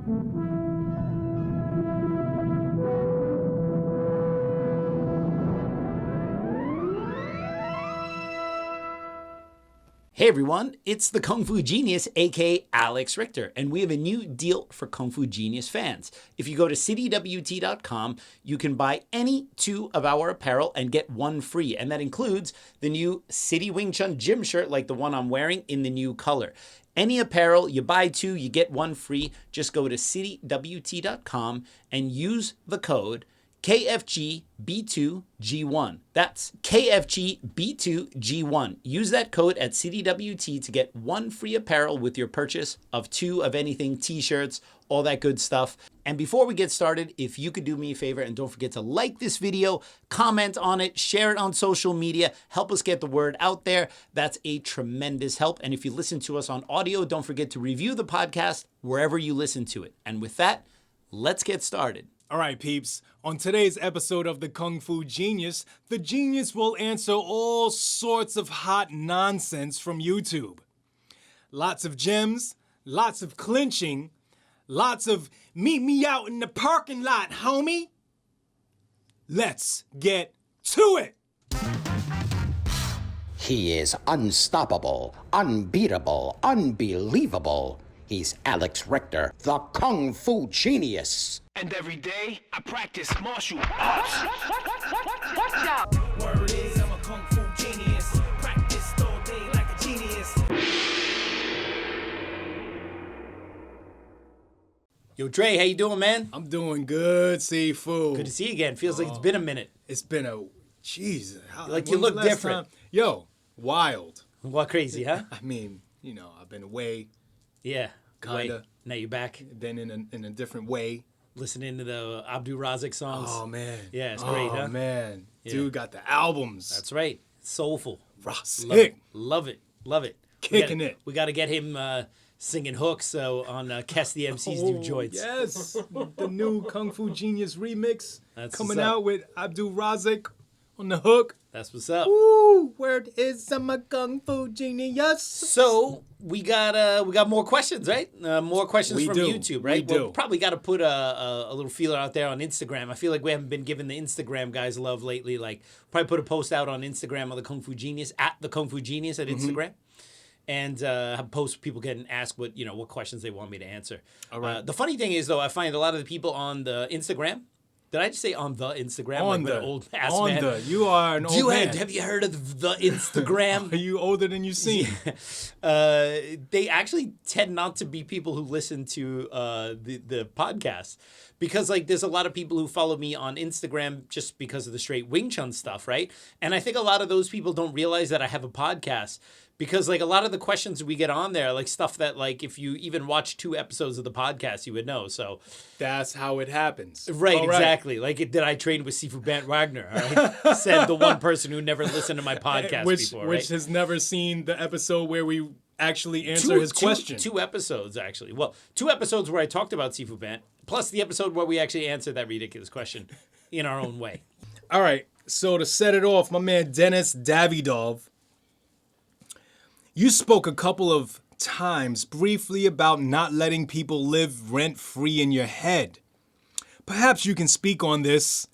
Hey everyone, it's the Kung Fu Genius, aka Alex Richter, and we have a new deal for Kung Fu Genius fans. If you go to citywt.com, you can buy any 2 of our apparel and get 1 free, and that includes the new City Wing Chun gym shirt like the one I'm wearing in the new color. Any apparel, you buy 2, you get 1 free. Just go to citywt.com and use the code KFGB2G1. That's KFGB2G1. Use that code at CityWT to get 1 free apparel with your purchase of 2 of anything, t-shirts, all that good stuff. And before we get started, if you could do me a favor and don't forget to like this video, comment on it, share it on social media, help us get the word out there. That's a tremendous help. And if you listen to us on audio, don't forget to review the podcast wherever you listen to it. And with that, let's get started. All right, peeps. On today's episode of the Kung Fu Genius, the genius will answer all sorts of hot nonsense from YouTube. Lots of gems, lots of clinching, lots of meet me out in the parking lot, homie. Let's get to it. He is unstoppable, unbeatable, unbelievable. He's Alex Richter, the Kung Fu Genius. And every day, I practice martial arts. Watch out! Word is, I'm a Kung Fu genius. Practiced all day like a genius. Yo, Dre, how you doing, man? I'm doing good, Sifu. Good to see you again. Feels like it's been a minute. It's been a... Jeez. Like you look different. Yo, wild. What crazy, huh? I mean, you know, I've been away. Yeah. Kinda. Wait, now you're back. Then in a different way. Listening to the Abdul Razak songs. Oh, man. Yeah, it's great, huh? Oh, man. Yeah. Dude got the albums. That's right. Soulful. Razak. Love it. Love it. Kicking it. We got to get him singing hooks on Kess the MC's new joints. Yes. The new Kung Fu Genius remix. That's coming what's up. out with Abdul Razak on the hook. That's what's up. Ooh, word is I'm a Kung Fu Genius. So we got more questions, right? More questions from YouTube, right? We do. We'll probably got to put a little feeler out there on Instagram. I feel like we haven't been giving the Instagram guys love lately. Like, probably put a post out on Instagram of the Kung Fu Genius, at the Kung Fu Genius at Instagram. And have posts people getting asked what questions they want me to answer. All right. The funny thing is, though, I find a lot of the people on the Instagram. Did I just say on the Instagram? On like the an old ass on man? the. You are an old man. Have you heard of the Instagram? Are you older than you seem? They actually tend not to be people who listen to the podcast. Because, like, there's a lot of people who follow me on Instagram just because of the straight Wing Chun stuff, right? And I think a lot of those people don't realize that I have a podcast. Because, like, a lot of the questions we get on there, like, stuff that, like, if you even watch 2 episodes of the podcast, you would know. So that's how it happens. Right, exactly. Like, did I train with Sifu Bant Wagner? All right? Said the one person who never listened to my podcast before, right? Which has never seen the episode where we actually answer his question. 2 episodes, actually. Well, 2 episodes where I talked about Sifu Bant, plus the episode where we actually answered that ridiculous question in our own way. All right, so to set it off, my man Dennis Davidov, you spoke a couple of times briefly about not letting people live rent-free in your head. Perhaps you can speak on this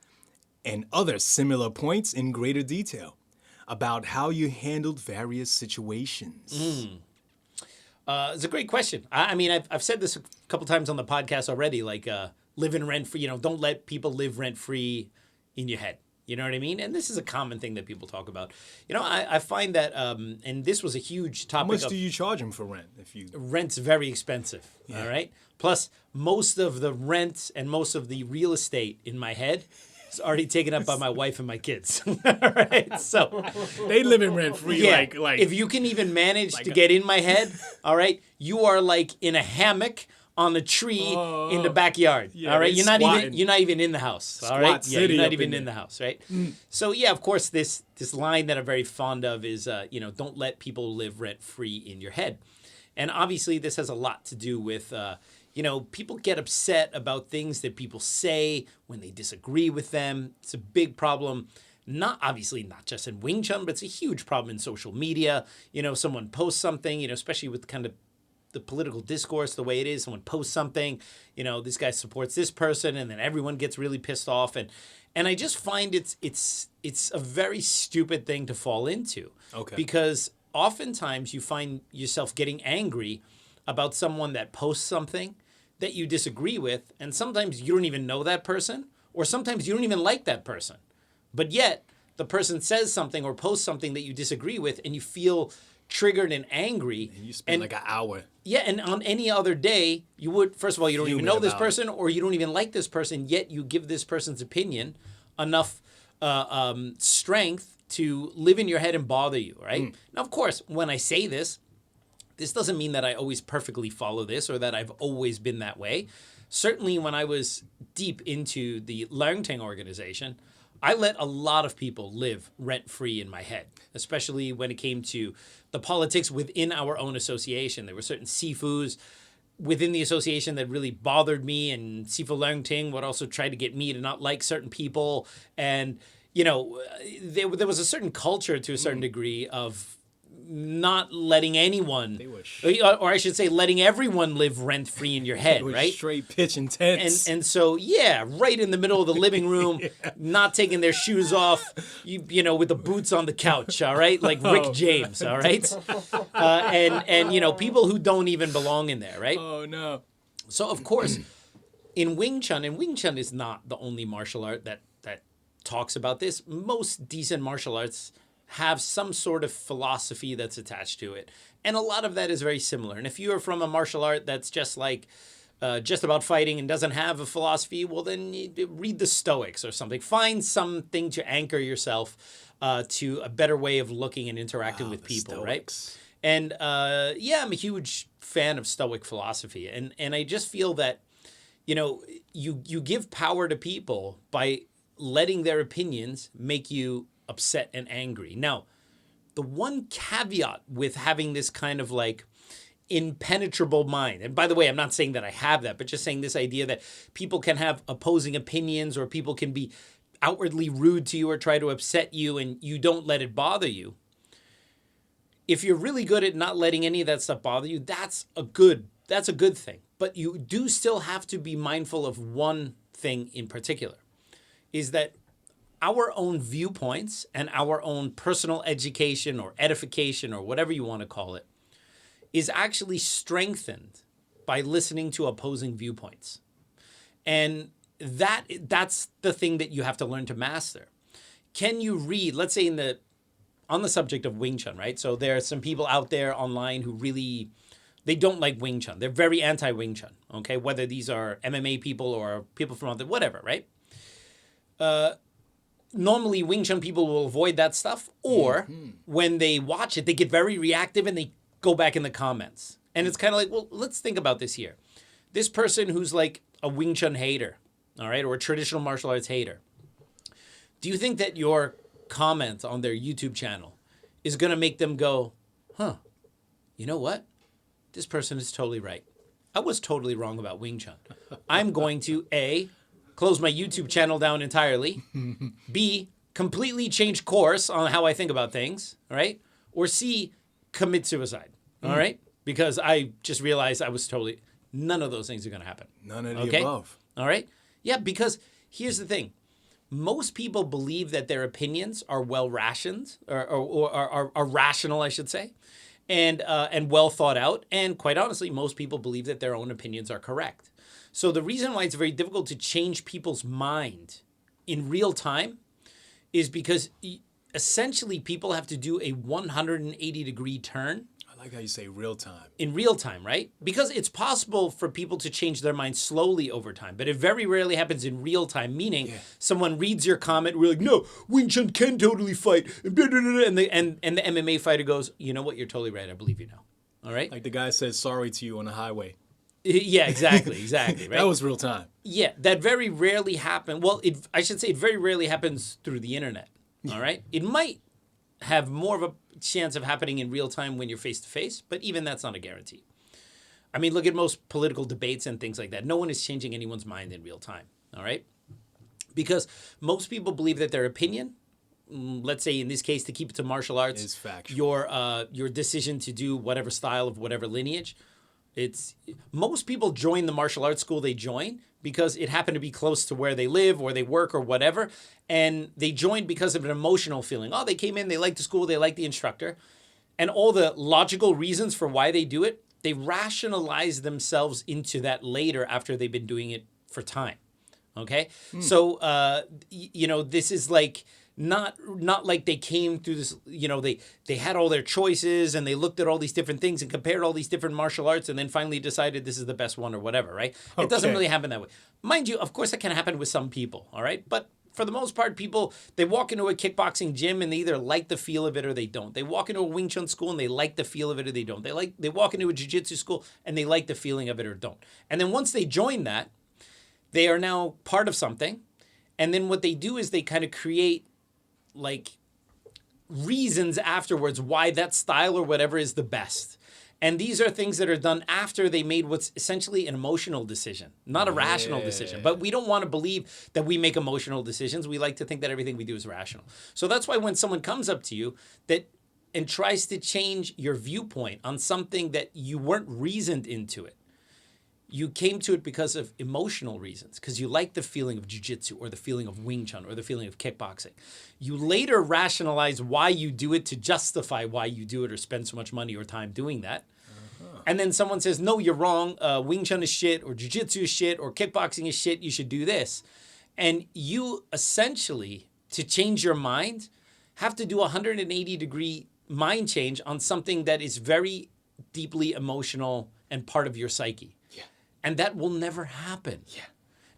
and other similar points in greater detail about how you handled various situations. It's a great question. I mean, I've said this a couple times on the podcast already, like living rent-free, don't let people live rent-free in your head. You know what I mean? And this is a common thing that people talk about. I find that, and this was a huge topic. How much do you charge them for rent? Rent's very expensive, all right? Plus, most of the rent and most of the real estate in my head is already taken up by my wife and my kids, all right? So they live in rent-free, yeah, like if you can even manage to get in my head, all right, you are like in a hammock on a tree in the backyard. Yeah, all right, you're not even in the house. All right, City you're not up even in in the house, right? So yeah, of course, this line that I'm very fond of is don't let people live rent free in your head, and obviously this has a lot to do with people get upset about things that people say when they disagree with them. It's a big problem. Not just in Wing Chun, but it's a huge problem in social media. Someone posts something, especially with kind of the political discourse the way it is. Someone posts something, this guy supports this person, and then everyone gets really pissed off. And I just find it's a very stupid thing to fall into. Okay. Because oftentimes you find yourself getting angry about someone that posts something that you disagree with, and sometimes you don't even know that person, or sometimes you don't even like that person. But yet, the person says something or posts something that you disagree with, and you feel triggered and angry. And you spend like an hour. Yeah, and on any other day, you would, first of all, you don't even know this person, or you don't even like this person, yet you give this person's opinion enough strength to live in your head and bother you, right? Now, of course, when I say this doesn't mean that I always perfectly follow this or that I've always been that way. Certainly when I was deep into the Outtake organization, I let a lot of people live rent-free in my head, especially when it came to the politics within our own association. There were certain sifus within the association that really bothered me, and Sifu Outtake would also try to get me to not like certain people. And, there was a certain culture to a certain degree of not letting anyone, or I should say, letting everyone live rent-free in your head, right? Straight pitch intense. And so, yeah, right in the middle of the living room, not taking their shoes off, with the boots on the couch, all right? Like Rick James, all right? And people who don't even belong in there, right? Oh, no. So, of course, in Wing Chun, and Wing Chun is not the only martial art that talks about this. Most decent martial arts have some sort of philosophy that's attached to it. And a lot of that is very similar. And if you're from a martial art that's just like, just about fighting and doesn't have a philosophy, well, then read the Stoics or something. Find something to anchor yourself to a better way of looking and interacting with people, Stoics. Right? And I'm a huge fan of Stoic philosophy. And I just feel that, you give power to people by letting their opinions make you upset and angry. Now, the one caveat with having this kind of like impenetrable mind, and by the way, I'm not saying that I have that, but just saying this idea that people can have opposing opinions or people can be outwardly rude to you or try to upset you and you don't let it bother you. If you're really good at not letting any of that stuff bother you, that's a good thing. But you do still have to be mindful of one thing in particular, is that our own viewpoints and our own personal education or edification or whatever you want to call it is actually strengthened by listening to opposing viewpoints. And that's the thing that you have to learn to master. Can you read, let's say on the subject of Wing Chun, right? So there are some people out there online who really, they don't like Wing Chun. They're very anti-Wing Chun, okay? Whether these are MMA people or people from other, whatever, right? Normally, Wing Chun people will avoid that stuff, or when they watch it, they get very reactive and they go back in the comments. And it's kind of like, well, let's think about this here. This person who's like a Wing Chun hater, all right, or a traditional martial arts hater, do you think that your comment on their YouTube channel is going to make them go, you know what? This person is totally right. I was totally wrong about Wing Chun. I'm going to, A, close my YouTube channel down entirely, B, completely change course on how I think about things, all right? Or C, commit suicide, all right? Because I just realized none of those things are going to happen. None of the above. All right? Yeah, because here's the thing. Most people believe that their opinions are well rationed, or are rational, I should say, and well thought out. And quite honestly, most people believe that their own opinions are correct. So the reason why it's very difficult to change people's mind in real time is because essentially people have to do a 180-degree turn. I like how you say real time. In real time, right? Because it's possible for people to change their mind slowly over time, but it very rarely happens in real time, meaning someone reads your comment, we're like, no, Wing Chun can totally fight, and the MMA fighter goes, you know what, you're totally right, I believe you now. All right? Like the guy says sorry to you on the highway. Yeah, exactly, right? That was real time. Yeah, that very rarely happens. Well, I should say it very rarely happens through the internet, all right? It might have more of a chance of happening in real time when you're face to face, but even that's not a guarantee. I mean, look at most political debates and things like that. No one is changing anyone's mind in real time, all right? Because most people believe that their opinion, let's say in this case, to keep it to martial arts, is factual. Your decision to do whatever style of whatever lineage, It's most people join the martial arts school they join because it happened to be close to where they live or they work or whatever. And they joined because of an emotional feeling. Oh, they came in, they liked the school, they liked the instructor. And all the logical reasons for why they do it, they rationalize themselves into that later after they've been doing it for time. Okay? So, this is like not like they came through this, they had all their choices and they looked at all these different things and compared all these different martial arts and then finally decided this is the best one or whatever, right? Okay. It doesn't really happen that way. Mind you, of course, that can happen with some people, all right? But for the most part, people, they walk into a kickboxing gym and they either like the feel of it or they don't. They walk into a Wing Chun school and they like the feel of it or they don't. They walk into a jiu-jitsu school and they like the feeling of it or don't. And then once they join that, they are now part of something. And then what they do is they kind of create like reasons afterwards why that style or whatever is the best. And these are things that are done after they made what's essentially an emotional decision, not a rational decision. But we don't want to believe that we make emotional decisions. We like to think that everything we do is rational. So that's why when someone comes up to you and tries to change your viewpoint on something that you weren't reasoned into it, you came to it because of emotional reasons, because you like the feeling of jiu-jitsu or the feeling of Wing Chun or the feeling of kickboxing. You later rationalize why you do it to justify why you do it or spend so much money or time doing that. And then someone says, no, you're wrong. Wing Chun is shit or jiu-jitsu is shit or kickboxing is shit. You should do this. And you essentially, to change your mind, have to do a 180-degree mind change on something that is very deeply emotional and part of your psyche. And that will never happen. Yeah.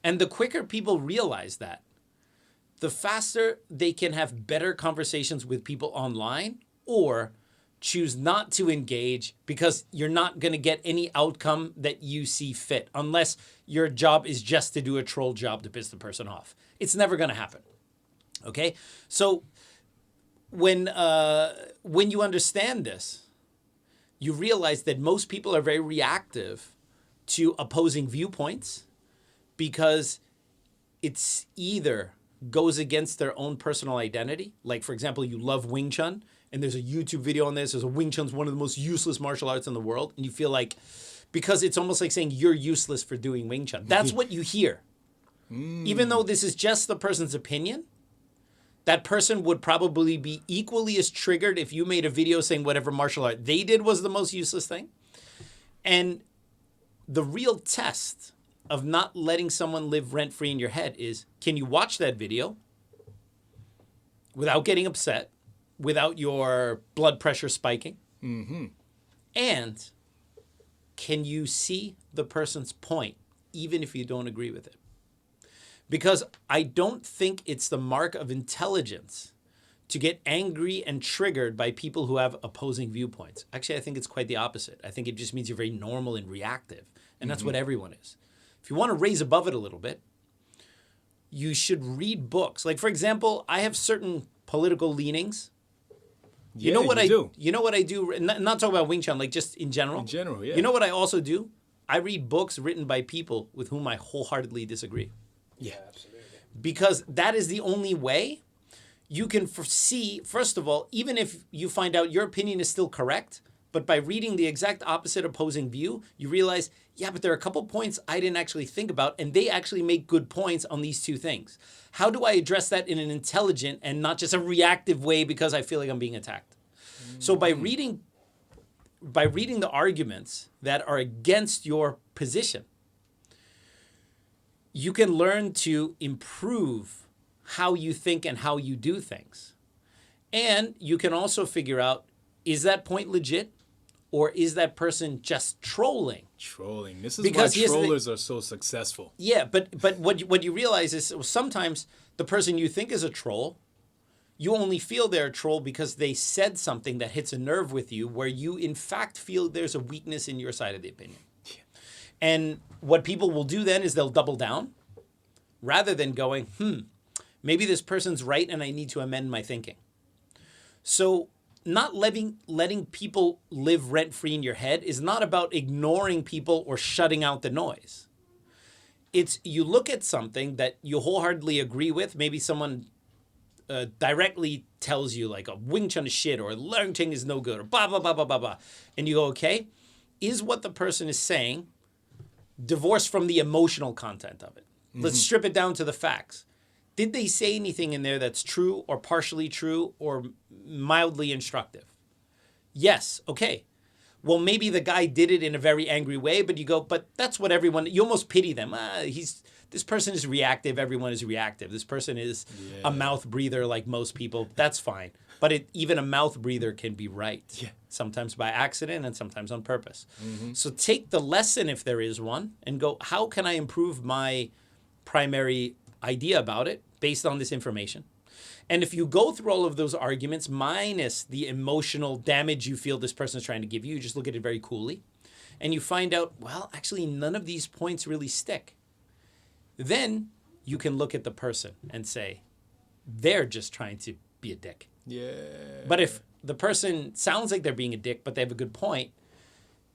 And the quicker people realize that, the faster they can have better conversations with people online or choose not to engage because you're not going to get any outcome that you see fit unless your job is just to do a troll job to piss the person off. It's never going to happen. Okay? So when you understand this, you realize that most people are very reactive to opposing viewpoints because it's either goes against their own personal identity. Like, for example, you love Wing Chun and there's a YouTube video on this. There's a Wing Chun's one of the most useless martial arts in the world. And you feel like, because it's almost like saying you're useless for doing Wing Chun. That's what you hear. Even though this is just the person's opinion, that person would probably be equally as triggered if you made a video saying whatever martial art they did was the most useless thing. And the real test of not letting someone live rent-free in your head is, can you watch that video without getting upset, without your blood pressure spiking? Mm-hmm. And can you see the person's point, even if you don't agree with it? Because I don't think it's the mark of intelligence to get angry and triggered by people who have opposing viewpoints. Actually, I think it's quite the opposite. I think it just means you're very normal and reactive. And that's what everyone is. If you want to raise above it a little bit, you should read books. Like, for example, I have certain political leanings. You know what I do? You know what I do? Not talking about Wing Chun, like just in general. In general, yeah. You know what I also do? I read books written by people with whom I wholeheartedly disagree. Yeah, absolutely. Because that is the only way you can foresee, first of all, even if you find out your opinion is still correct, but by reading the exact opposite opposing view, you realize, yeah, but there are a couple points I didn't actually think about, and they actually make good points on these two things. How do I address that in an intelligent and not just a reactive way because I feel like I'm being attacked? So by reading the arguments that are against your position, you can learn to improve how you think and how you do things. And you can also figure out, is that point legit? Or is that person just trolling? Trolling. This is because why trollers are so successful. Yeah, but what you realize is sometimes the person you think is a troll, you only feel they're a troll because they said something that hits a nerve with you where you in fact feel there's a weakness in your side of the opinion. Yeah. And what people will do then is they'll double down rather than going, maybe this person's right and I need to amend my thinking. So not letting people live rent-free in your head is not about ignoring people or shutting out the noise. It's you look at something that you wholeheartedly agree with. Maybe someone directly tells you like a Wing Chun is shit or Learning is no good or blah, blah, blah, blah, blah, blah. And you go, okay, is what the person is saying divorced from the emotional content of it? Let's strip it down to the facts. Did they say anything in there that's true or partially true or mildly instructive? Yes. Okay. Well, maybe the guy did it in a very angry way, but you go, but that's what everyone, you almost pity them. This person is reactive. Everyone is reactive. This person is a mouth breather like most people. That's fine. But even a mouth breather can be right. Yeah. Sometimes by accident and sometimes on purpose. So take the lesson, if there is one, and go, how can I improve my primary idea about it based on this information? And if you go through all of those arguments, minus the emotional damage you feel this person is trying to give you, you just look at it very coolly, and you find out, well, actually, none of these points really stick. Then you can look at the person and say, they're just trying to be a dick. Yeah. But if the person sounds like they're being a dick, but they have a good point,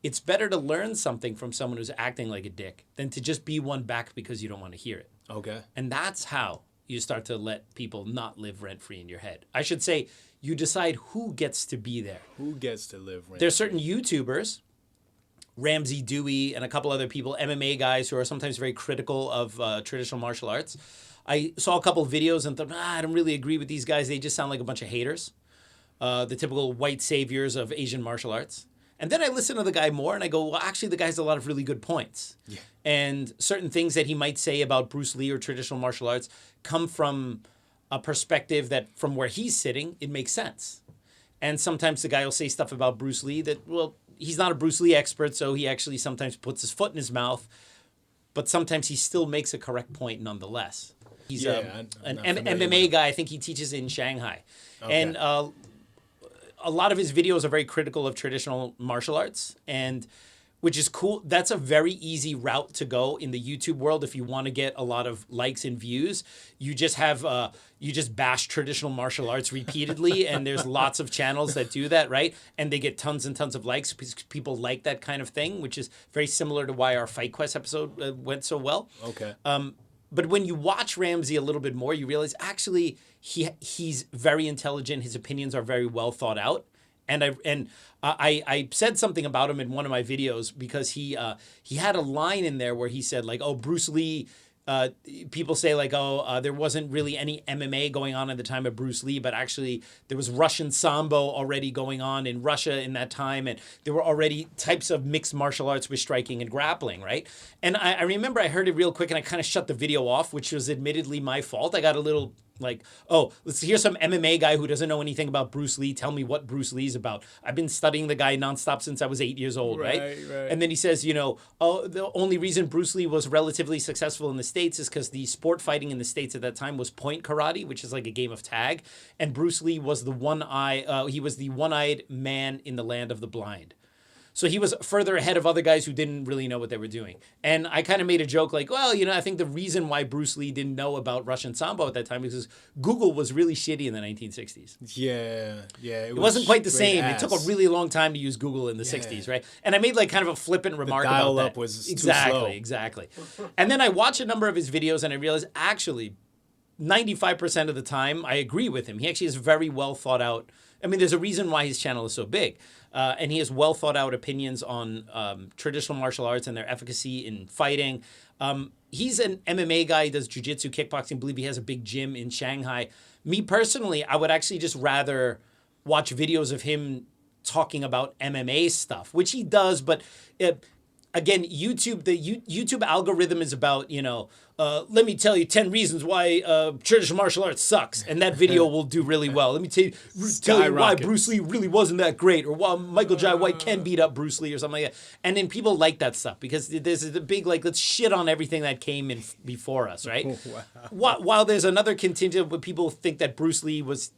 it's better to learn something from someone who's acting like a dick than to just be one back because you don't want to hear it. Okay. And that's how you start to let people not live rent-free in your head. I should say, you decide who gets to be there. Who gets to live rent-free? There's certain YouTubers, Rameses Dewey and a couple other people, MMA guys who are sometimes very critical of traditional martial arts. I saw a couple of videos and thought, I don't really agree with these guys. They just sound like a bunch of haters. The typical white saviors of Asian martial arts. And then I listen to the guy more and I go, well, actually, the guy has a lot of really good points. Yeah. And certain things that he might say about Bruce Lee or traditional martial arts come from a perspective that from where he's sitting, it makes sense. And sometimes the guy will say stuff about Bruce Lee that, well, he's not a Bruce Lee expert, so he actually sometimes puts his foot in his mouth, but sometimes he still makes a correct point nonetheless. He's an MMA guy. I think he teaches in Shanghai. Okay. And a lot of his videos are very critical of traditional martial arts, and which is cool. That's a very easy route to go in the YouTube world if you want to get a lot of likes and views. You just have you just bash traditional martial arts repeatedly, and there's lots of channels that do that, right? And they get tons and tons of likes because people like that kind of thing, which is very similar to why our Fight Quest episode went so well. Okay. But when you watch Ramsey a little bit more, you realize actually he's very intelligent. His opinions are very well thought out. And I said something about him in one of my videos because he had a line in there where he said like, oh, Bruce Lee. People say like, there wasn't really any MMA going on at the time of Bruce Lee, but actually there was Russian Sambo already going on in Russia in that time, and there were already types of mixed martial arts with striking and grappling, right? And I remember I heard it real quick and I kind of shut the video off, which was admittedly my fault. I got a little like, oh, let's hear some MMA guy who doesn't know anything about Bruce Lee tell me what Bruce Lee's about. I've been studying the guy nonstop since I was 8 years old, right? And then he says, the only reason Bruce Lee was relatively successful in the States is because the sport fighting in the States at that time was point karate, which is like a game of tag. And Bruce Lee was the one-eyed man in the land of the blind. So he was further ahead of other guys who didn't really know what they were doing. And I kind of made a joke like, well, I think the reason why Bruce Lee didn't know about Russian Sambo at that time is because Google was really shitty in the 1960s. Yeah. It wasn't quite the same. It took a really long time to use Google in the 60s, right? And I made like kind of a flippant remark about that. The dial-up was too slow. Exactly. And then I watched a number of his videos and I realized actually 95% of the time I agree with him. He actually has very well thought out. I mean, there's a reason why his channel is so big. And he has well thought out opinions on traditional martial arts and their efficacy in fighting. He's an MMA guy, does jiu-jitsu, kickboxing. I believe he has a big gym in Shanghai. Me personally, I would actually just rather watch videos of him talking about MMA stuff, which he does. But again, the YouTube algorithm is about, let me tell you 10 reasons why traditional martial arts sucks. And that video will do really well. Let me tell you why Bruce Lee really wasn't that great, or why Michael Jai White can beat up Bruce Lee or something like that. And then people like that stuff because there's the big, like, let's shit on everything that came in before us, right? Wow. While there's another contingent where people think that Bruce Lee was,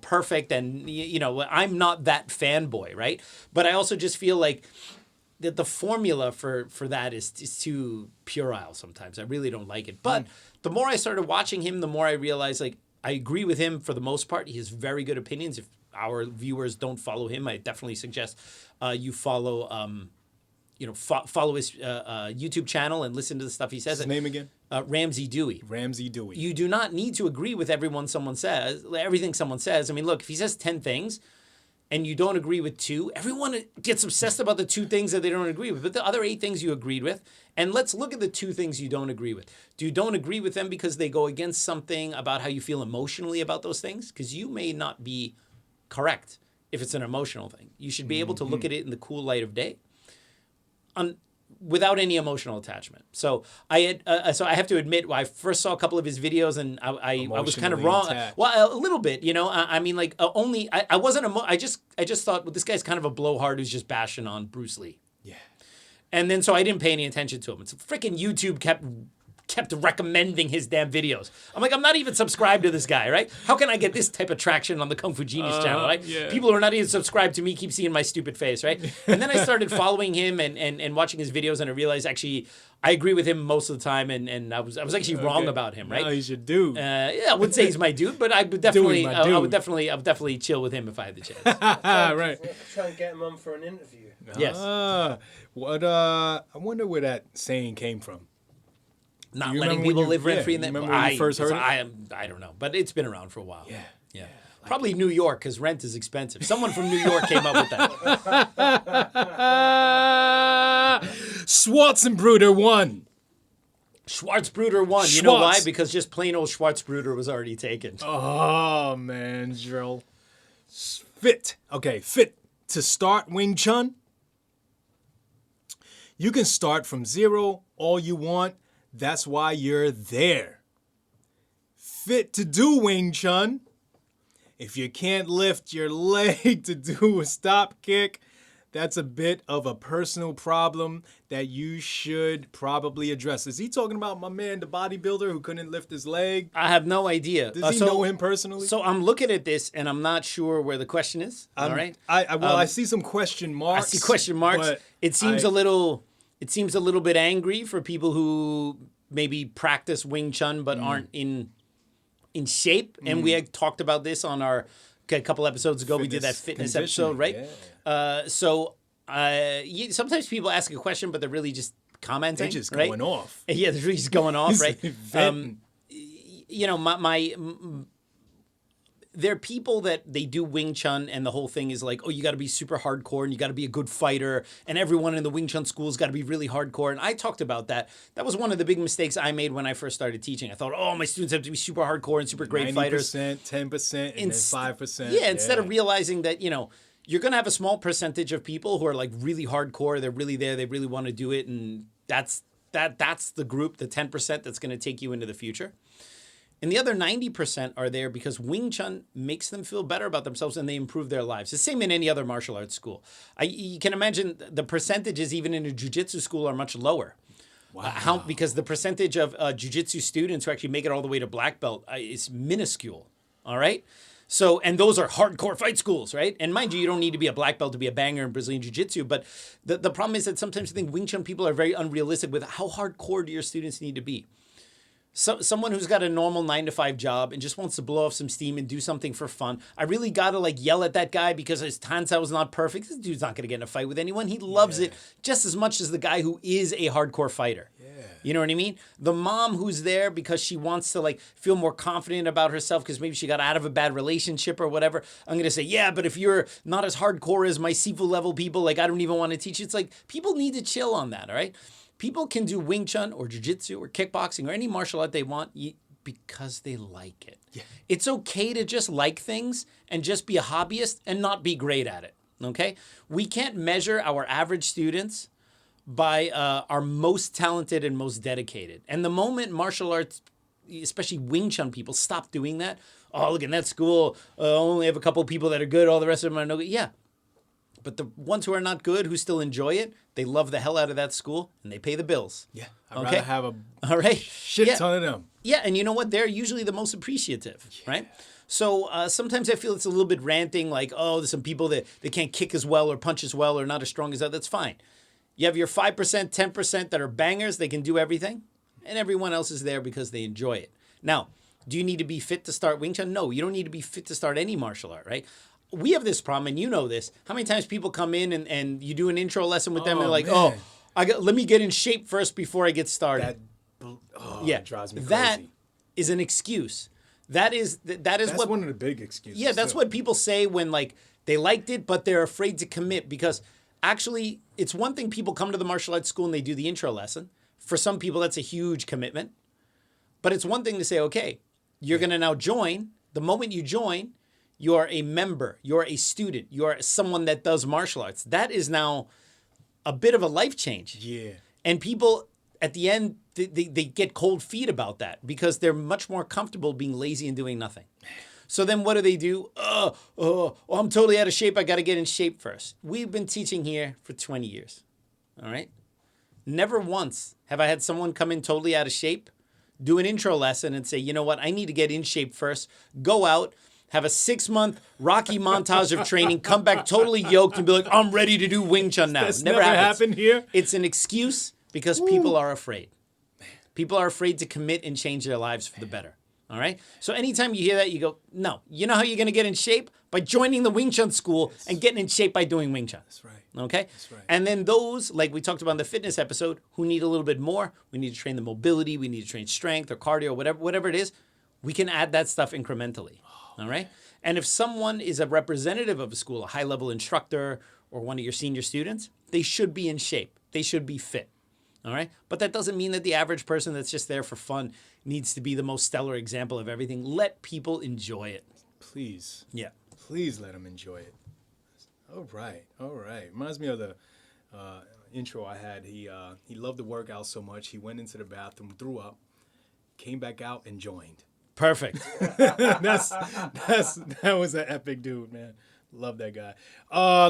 perfect and, I'm not that fanboy, right? But I also just feel like that the formula for that is too puerile sometimes. I really don't like it. But the more I started watching him, the more I realized, like, I agree with him for the most part. He has very good opinions. If our viewers don't follow him, I definitely suggest you follow follow his YouTube channel and listen to the stuff he says. His name again? Rameses Dewey. Rameses Dewey. You do not need to agree with everything someone says. I mean, look, if he says 10 things, and you don't agree with 2, everyone gets obsessed about the 2 things that they don't agree with. But the other 8 things you agreed with, and let's look at the 2 things you don't agree with. You don't agree with them because they go against something about how you feel emotionally about those things? Because you may not be correct if it's an emotional thing. You should be able to look at it in the cool light of day without any emotional attachment. So I have to admit, I first saw a couple of his videos and I was kind of wrong. Attached. Well, a little bit, you know. I mean, like I wasn't. I just thought, well, this guy's kind of a blowhard who's just bashing on Bruce Lee. Yeah. And then so I didn't pay any attention to him. It's freaking YouTube kept recommending his damn videos. I'm like, I'm not even subscribed to this guy, right? How can I get this type of traction on the Kung Fu Genius channel, right? Yeah. People who are not even subscribed to me keep seeing my stupid face, right? And then I started following him and watching his videos, and I realized actually I agree with him most of the time, and I was actually wrong about him, right? No, he's your dude. Yeah, I wouldn't say he's my dude, but I would definitely, I would definitely chill with him if I had the chance. Right. Try and get him on for an interview. Yes. I wonder where that saying came from. Not You letting remember people when you- live rent yeah, free you in that. remember when you first heard it? I don't know, but it's been around for a while. Yeah. Yeah. Probably New York, because rent is expensive. Someone from New York came up with that. Schwarzenbruder won. Schwarzbruder won. You know why? Schwarz. Because just plain old Schwarzbruder was already taken. Oh man, drill. Fit. Okay, fit to start Wing Chun. You can start from 0 all you want. That's why you're there. Fit to do Wing Chun. If you can't lift your leg to do a stop kick, that's a bit of a personal problem that you should probably address. Is he talking about my man, the bodybuilder who couldn't lift his leg? I have no idea. Does he know him personally? So I'm looking at this, and I'm not sure where the question is. All right. I see some question I marks. see question marks. but It seems a little bit angry for people who maybe practice Wing Chun but aren't in shape. And we had talked about this on our a couple episodes ago. We did that fitness episode, right? Yeah. Sometimes people ask a question, but they're really just commenting. They're just right? going off. Yeah, they're really just going off, right? Venting. You know, there are people that they do Wing Chun and the whole thing is like, oh, you got to be super hardcore and you got to be a good fighter and everyone in the Wing Chun school's got to be really hardcore. And I talked about that. That was one of the big mistakes I made when I first started teaching. I thought, oh, my students have to be super hardcore and super great 90%, fighters. 10%, and then 5%. Yeah, instead of realizing that, you know, you're going to have a small percentage of people who are like really hardcore. They're really there. They really want to do it. And that's the group, the 10% that's going to take you into the future. And the other 90% are there because Wing Chun makes them feel better about themselves and they improve their lives. The same in any other martial arts school. You can imagine the percentages even in a jiu-jitsu school are much lower. Wow. Because the percentage of jiu-jitsu students who actually make it all the way to black belt is minuscule. All right? So, and those are hardcore fight schools, right? And mind you don't need to be a black belt to be a banger in Brazilian jiu-jitsu. But the problem is that sometimes I think Wing Chun people are very unrealistic with how hardcore do your students need to be. So, someone who's got a normal 9-to-5 job and just wants to blow off some steam and do something for fun. I really got to like yell at that guy because his tansao was not perfect. This dude's not going to get in a fight with anyone. He loves it just as much as the guy who is a hardcore fighter. Yeah. You know what I mean? The mom who's there because she wants to like feel more confident about herself because maybe she got out of a bad relationship or whatever. I'm going to say, yeah, but if you're not as hardcore as my Sifu level people, like I don't even want to teach you. It's like people need to chill on that, all right? People can do Wing Chun or Jiu-Jitsu or kickboxing or any martial art they want because they like it. Yeah. It's okay to just like things and just be a hobbyist and not be great at it, okay? We can't measure our average students by our most talented and most dedicated. And the moment martial arts, especially Wing Chun people, stop doing that, oh, look, in that school, only have a couple people that are good, all the rest of them are no good. Yeah. But the ones who are not good, who still enjoy it, they love the hell out of that school, and they pay the bills. Yeah, I'd rather have all right shit ton of them. Yeah, and you know what? They're usually the most appreciative, right? So sometimes I feel it's a little bit ranting, like, oh, there's some people that they can't kick as well or punch as well or not as strong as that. That's fine. You have your 5%, 10% that are bangers. They can do everything, and everyone else is there because they enjoy it. Now, do you need to be fit to start Wing Chun? No, you don't need to be fit to start any martial art, right? We have this problem, and you know this. How many times people come in and you do an intro lesson with them, and they're like, man. let me get in shape first before I get started. That drives me crazy. That is an excuse. That's what one of the big excuses. Yeah, that's too. what people say when like they liked it, but they're afraid to commit because actually it's one thing people come to the martial arts school and they do the intro lesson. For some people, that's a huge commitment. But it's one thing to say, okay, you're going to now join. The moment you join, you are a member. You're a student. You're someone that does martial arts. That is now a bit of a life change. Yeah. And people at the end, they get cold feet about that because they're much more comfortable being lazy and doing nothing. So then what do? I'm totally out of shape. I got to get in shape first. We've been teaching here for 20 years. All right? Never once have I had someone come in totally out of shape, do an intro lesson and say, you know what? I need to get in shape first. Go out, have a 6-month Rocky montage of training, come back totally yoked and be like, I'm ready to do Wing Chun now. That's Never never happens. happened here. It's an excuse because people are afraid. People are afraid to commit and change their lives for the better. All right? So anytime you hear that, you go, no. You know how you're going to get in shape? By joining the Wing Chun school and getting in shape by doing Wing Chun. That's right. Okay? That's right. And then those, like we talked about in the fitness episode, who need a little bit more, we need to train the mobility, we need to train strength or cardio, whatever it is, we can add that stuff incrementally. All right? And if someone is a representative of a school, a high-level instructor or one of your senior students, they should be in shape. They should be fit. All right? But that doesn't mean that the average person that's just there for fun needs to be the most stellar example of everything. Let people enjoy it. Please. Yeah. Please let them enjoy it. All right. Reminds me of the intro I had. He loved the workout so much, he went into the bathroom, threw up, came back out, and joined. Perfect. That was an epic dude, man. Love that guy.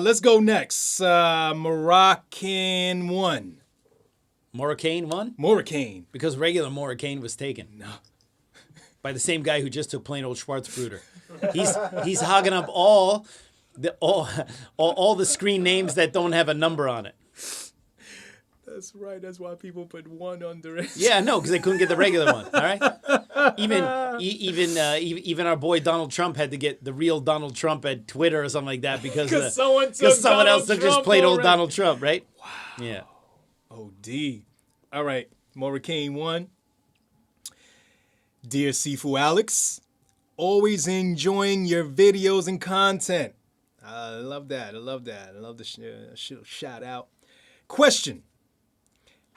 Let's go next. Moroccan 1. Moroccan won? Moroccan. Because regular Moroccan was taken. No. By the same guy who just took plain old Schwarzbruder. He's hogging up all the screen names that don't have a number on it. That's right. That's why people put 1 under it. Yeah, no, because they couldn't get the regular one. All right. Even our boy Donald Trump had to get the real Donald Trump at Twitter or something like that because someone else took just plain old Donald Trump, right? Wow. Yeah. OD. All right. Moroccan 1. Dear Sifu Alex, always enjoying your videos and content. I love that. I love the shout out. Question.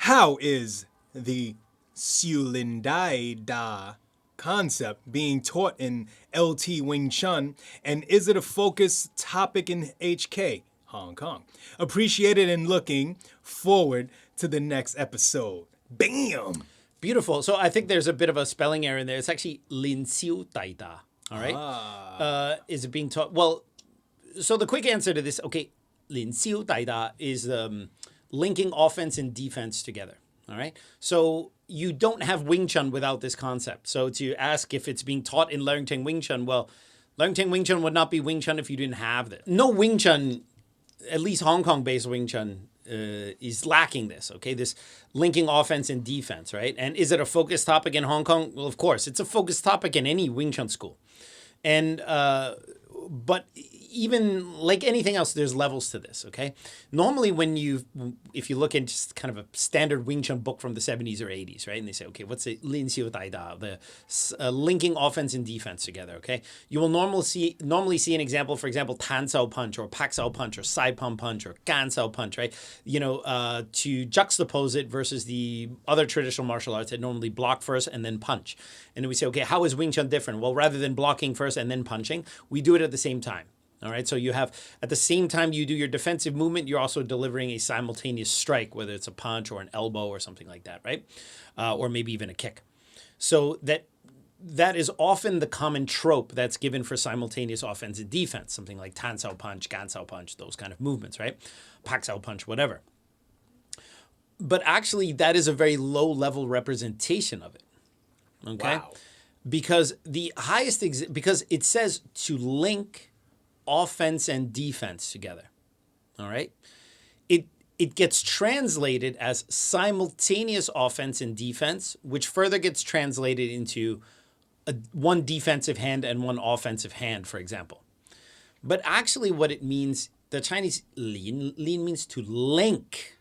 How is the Siulindai Da concept being taught in LT Wing Chun, and is it a focus topic in HK, Hong Kong? Appreciated and looking forward to the next episode. Bam! Beautiful. So I think there's a bit of a spelling error in there. It's actually Lin Xiu Tai Da. All right. Is it being taught? Well, so the quick answer to this, okay, Lin Xiu Tai Da is linking offense and defense together. All right. So you don't have Wing Chun without this concept. So to ask if it's being taught in Leung Ting Wing Chun, well, Leung Ting Wing Chun would not be Wing Chun if you didn't have this. No Wing Chun, at least Hong Kong-based Wing Chun, is lacking this, okay? This linking offense and defense, right? And is it a focus topic in Hong Kong? Well, of course. It's a focus topic in any Wing Chun school. And, but even like anything else, there's levels to this, okay? Normally if you look at just kind of a standard Wing Chun book from the 70s or 80s, right? And they say, okay, what's the Lin Xiu Tai Da, the linking offense and defense together, okay? You will normally see an example, for example, Tan Sao Punch or Pak Sao Punch or Sai Pum Punch or Gan Sao Punch, right? You know, to juxtapose it versus the other traditional martial arts that normally block first and then punch. And then we say, okay, how is Wing Chun different? Well, rather than blocking first and then punching, we do it at the same time. All right, so you have, at the same time you do your defensive movement, you're also delivering a simultaneous strike, whether it's a punch or an elbow or something like that, right? Or maybe even a kick. So that is often the common trope that's given for simultaneous offense and defense, something like Tan Sao Punch, Gan Sao Punch, those kind of movements, right? Pak Sao Punch, whatever. But actually, that is a very low-level representation of it, okay? Wow. Because because it says to link offense and defense together, all right? It gets translated as simultaneous offense and defense, which further gets translated into one defensive hand and one offensive hand, for example. But actually what it means, the Chinese lin means to link.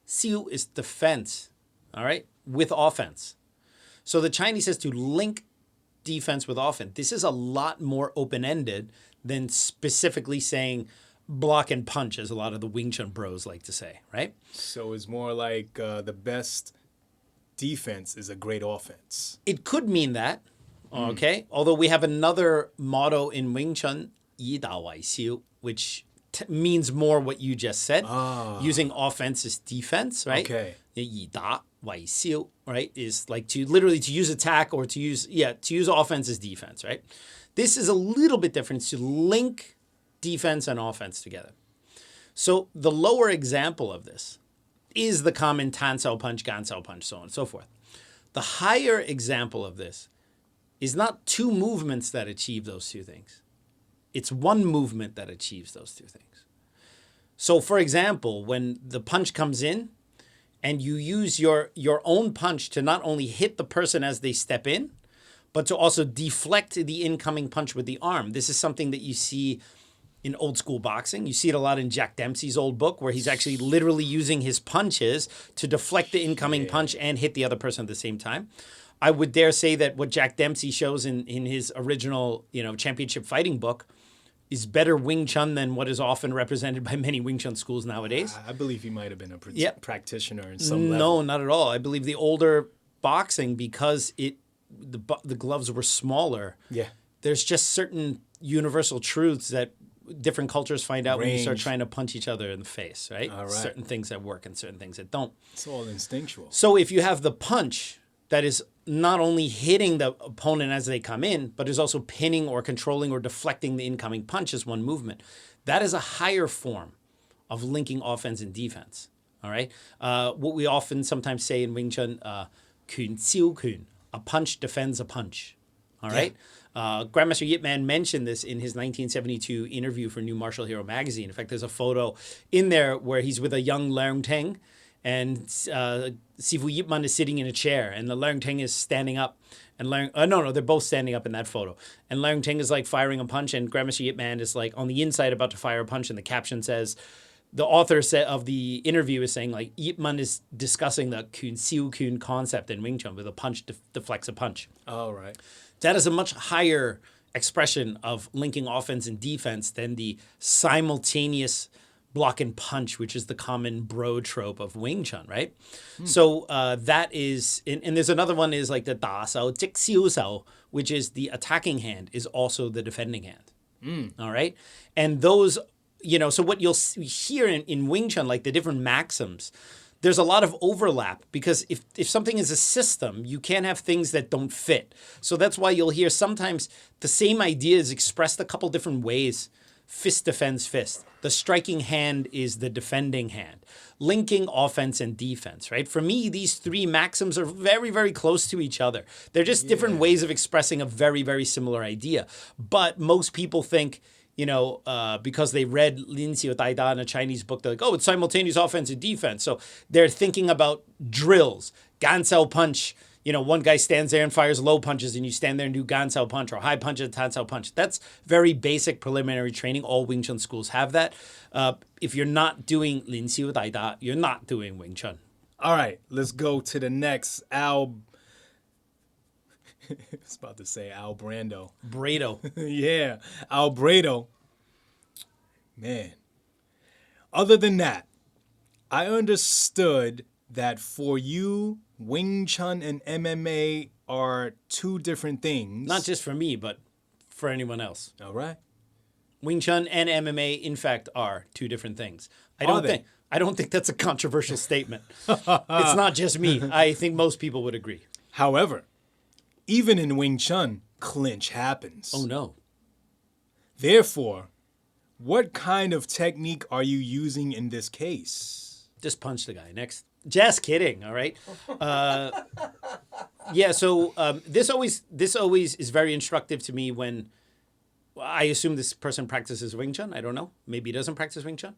Xiu is defense, all right, with offense. So the Chinese says to link defense with offense. This is a lot more open-ended than specifically saying block and punch, as a lot of the Wing Chun bros like to say, right? So it's more like the best defense is a great offense. It could mean that, okay? Although we have another motto in Wing Chun, 以打为修, which means more what you just said. Using offense as defense, right? Okay. 以打为修, right? Is like to literally to use attack or to use offense as defense, right? This is a little bit different. It's to link defense and offense together. So the lower example of this is the common tan sao punch, gan sao punch, so on and so forth. The higher example of this is not two movements that achieve those two things. It's one movement that achieves those two things. So for example, when the punch comes in and you use your own punch to not only hit the person as they step in, but to also deflect the incoming punch with the arm. This is something that you see in old school boxing. You see it a lot in Jack Dempsey's old book, where he's actually literally using his punches to deflect the incoming punch and hit the other person at the same time. I would dare say that what Jack Dempsey shows in his original, championship fighting book is better Wing Chun than what is often represented by many Wing Chun schools nowadays. I believe he might have been a practitioner in some level. No, not at all. I believe the older boxing, because the gloves were smaller. Yeah. There's just certain universal truths that different cultures find out when you start Range. trying to punch each other in the face, right? All right. Certain things that work and certain things that don't. It's all instinctual. So if you have the punch that is not only hitting the opponent as they come in, but is also pinning or controlling or deflecting the incoming punch as one movement, that is a higher form of linking offense and defense. All right? What we often sometimes say in Wing Chun, kun xiu kun, a punch defends a punch. All right? Grandmaster Yip Man mentioned this in his 1972 interview for New Martial Hero magazine. In fact, there's a photo in there where he's with a young Leung Teng, and Sifu Yip Man is sitting in a chair, and the Leung Teng is standing up. And they're both standing up in that photo. And Leung Teng is like firing a punch, and Grandmaster Yip Man is like on the inside about to fire a punch, and the caption says, the author of the interview is saying, like, Yip Man is discussing the kun siu kun concept in Wing Chun, where the punch deflects a punch. All right. That is a much higher expression of linking offense and defense than the simultaneous block and punch, which is the common bro trope of Wing Chun, right? So that is, and there's another one is like the da sao, jik xiu sao, which is the attacking hand is also the defending hand. All right? And those, so what you'll hear in Wing Chun, like the different maxims, there's a lot of overlap, because if something is a system, you can't have things that don't fit. So that's why you'll hear sometimes the same idea is expressed a couple different ways. Fist defends fist. The striking hand is the defending hand. Linking offense and defense, right? For me, these three maxims are very, very close to each other. They're just different ways of expressing a very, very similar idea. But most people think, because they read Lin Xiu Dai Da in a Chinese book, they're like, oh, it's simultaneous offense and defense. So they're thinking about drills, gansao punch. One guy stands there and fires low punches, and you stand there and do gansao punch, or high punch and tansao punch. That's very basic preliminary training. All Wing Chun schools have that. If you're not doing Lin Xiu Dai Da, you're not doing Wing Chun. All right, let's go to the next I was about to say Al Brando. Brado. Yeah, Al Brado. Man. Other than that, I understood that for you, Wing Chun and MMA are two different things. Not just for me, but for anyone else. All right. Wing Chun and MMA, in fact, are two different things. I don't think that's a controversial statement. It's not just me. I think most people would agree. However, even in Wing Chun, clinch happens. Oh, no. Therefore, what kind of technique are you using in this case? Just punch the guy. Next. Just kidding, all right? So this always is very instructive to me when I assume this person practices Wing Chun. I don't know. Maybe he doesn't practice Wing Chun.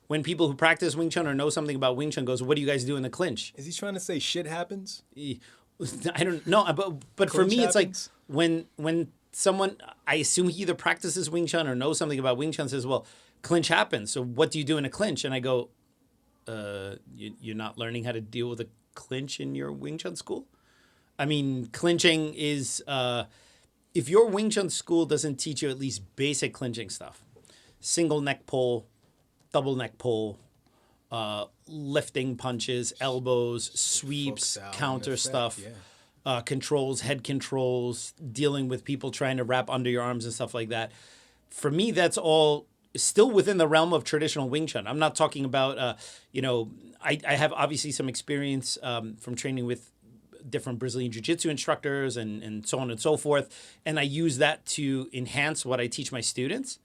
When people who practice Wing Chun or know something about Wing Chun goes, what do you guys do in the clinch? Is he trying to say shit happens? I don't know, but for me, Clinch it's like happens? when someone, I assume he either practices Wing Chun or knows something about Wing Chun, says, well, clinch happens. So what do you do in a clinch? And I go, you're not learning how to deal with a clinch in your Wing Chun school? I mean, clinching is if your Wing Chun school doesn't teach you at least basic clinching stuff, single neck pull, double neck pull, lifting punches, elbows, sweeps, counter stuff, controls, head controls, dealing with people trying to wrap under your arms and stuff like that. For me, that's all still within the realm of traditional Wing Chun. I'm not talking about, I have obviously some experience from training with different Brazilian Jiu-Jitsu instructors and so on and so forth. And I use that to enhance what I teach my students.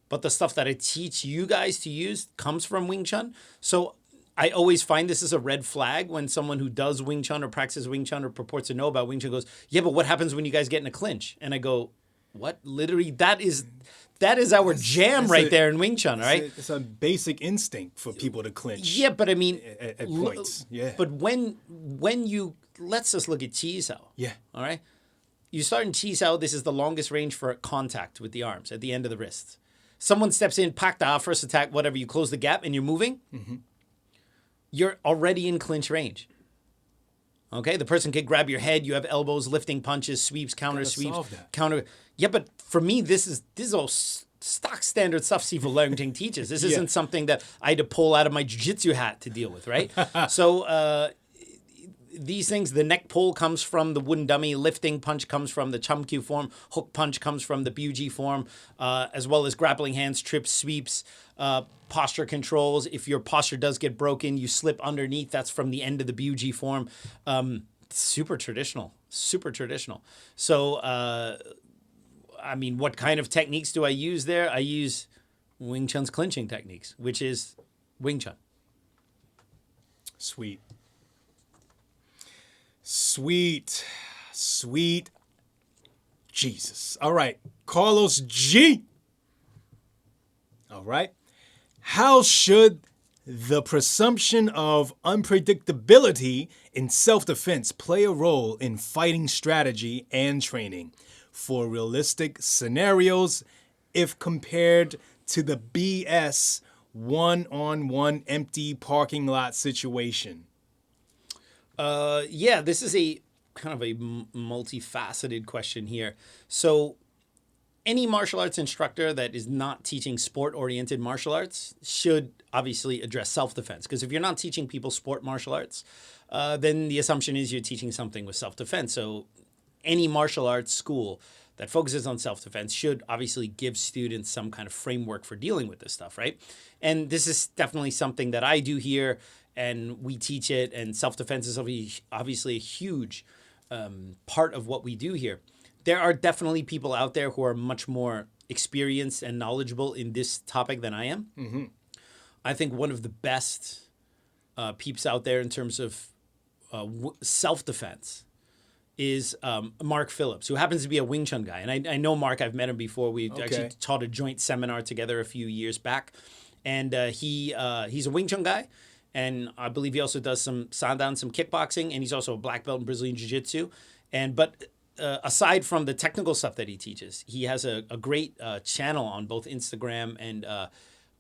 But the stuff that I teach you guys to use comes from Wing Chun. So I always find this is a red flag when someone who does Wing Chun or practices Wing Chun or purports to know about Wing Chun goes, yeah, but what happens when you guys get in a clinch? And I go, what? Literally, that is our jam right there in Wing Chun, right? It's a basic instinct for people to clinch. Yeah, but I mean, at points. Yeah. But when you, let's just look at Chiu. Yeah. All right. You start in Chiu. This is the longest range for contact with the arms at the end of the wrists. Someone steps in, pak da, first attack, whatever. You close the gap and you're moving. Mm-hmm. You're already in clinch range. Okay, the person could grab your head. You have elbows, lifting punches, sweeps, counter sweeps, counter. Yeah, but for me, this is all stock standard stuff Sifu Learning teaches. This isn't something that I had to pull out of my jiu-jitsu hat to deal with, right? So these things, the neck pull comes from the wooden dummy, lifting punch comes from the Chum-Kyu form, hook punch comes from the Buji form, as well as grappling hands, trips, sweeps, posture controls. If your posture does get broken, you slip underneath. That's from the end of the Buji form. Super traditional. So, I mean, what kind of techniques do I use there? I use Wing Chun's clinching techniques, which is Wing Chun. Sweet Jesus. All right, Carlos G. All right. How should the presumption of unpredictability in self-defense play a role in fighting strategy and training for realistic scenarios if compared to the BS one-on-one empty parking lot situation? This is a kind of a multifaceted question here. So any martial arts instructor that is not teaching sport-oriented martial arts should obviously address self-defense. Because if you're not teaching people sport martial arts, then the assumption is you're teaching something with self-defense. So any martial arts school that focuses on self-defense should obviously give students some kind of framework for dealing with this stuff, right? And this is definitely something that I do here, and we teach it, and self-defense is obviously a huge part of what we do here. There are definitely people out there who are much more experienced and knowledgeable in this topic than I am. Mm-hmm. I think one of the best peeps out there in terms of self-defense is Mark Phillips, who happens to be a Wing Chun guy. And I know Mark, I've met him before. We actually taught a joint seminar together a few years back. And he's a Wing Chun guy. And I believe he also does some sandan, some kickboxing, and he's also a black belt in Brazilian Jiu-Jitsu. But aside from the technical stuff that he teaches, he has a great channel on both Instagram and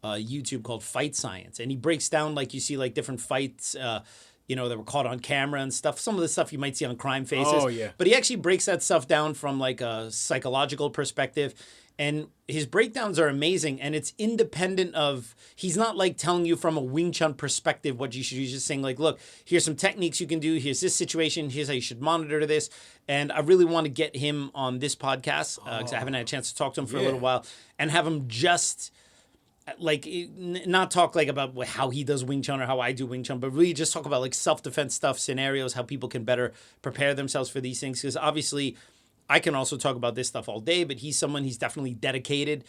YouTube called Fight Science. And he breaks down, like you see, like different fights, that were caught on camera and stuff. Some of the stuff you might see on Crime Faces. Oh, yeah. But he actually breaks that stuff down from like a psychological perspective. And his breakdowns are amazing, and it's independent of, he's not like telling you from a Wing Chun perspective what you should do. He's just saying like, look, here's some techniques you can do. Here's this situation. Here's how you should monitor this. And I really want to get him on this podcast because I haven't had a chance to talk to him for a little while, and have him just like not talk like about how he does Wing Chun or how I do Wing Chun, but really just talk about like self-defense stuff, scenarios, how people can better prepare themselves for these things. Because obviously I can also talk about this stuff all day, but he's definitely dedicated.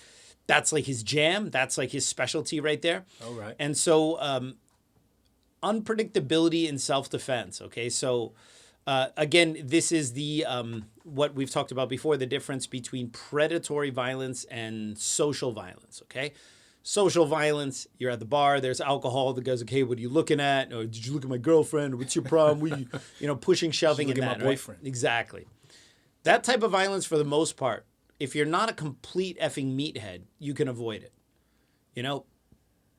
That's like his jam. That's like his specialty right there. All right. And so unpredictability in self-defense. Okay. So again, this is the what we've talked about before, the difference between predatory violence and social violence. Okay. Social violence, you're at the bar, there's alcohol, the guy's like, hey, what are you looking at? Or did you look at my girlfriend? Or what's your problem? Pushing, shoving, and that, my boyfriend. Right? Exactly. That type of violence, for the most part, if you're not a complete effing meathead, you can avoid it.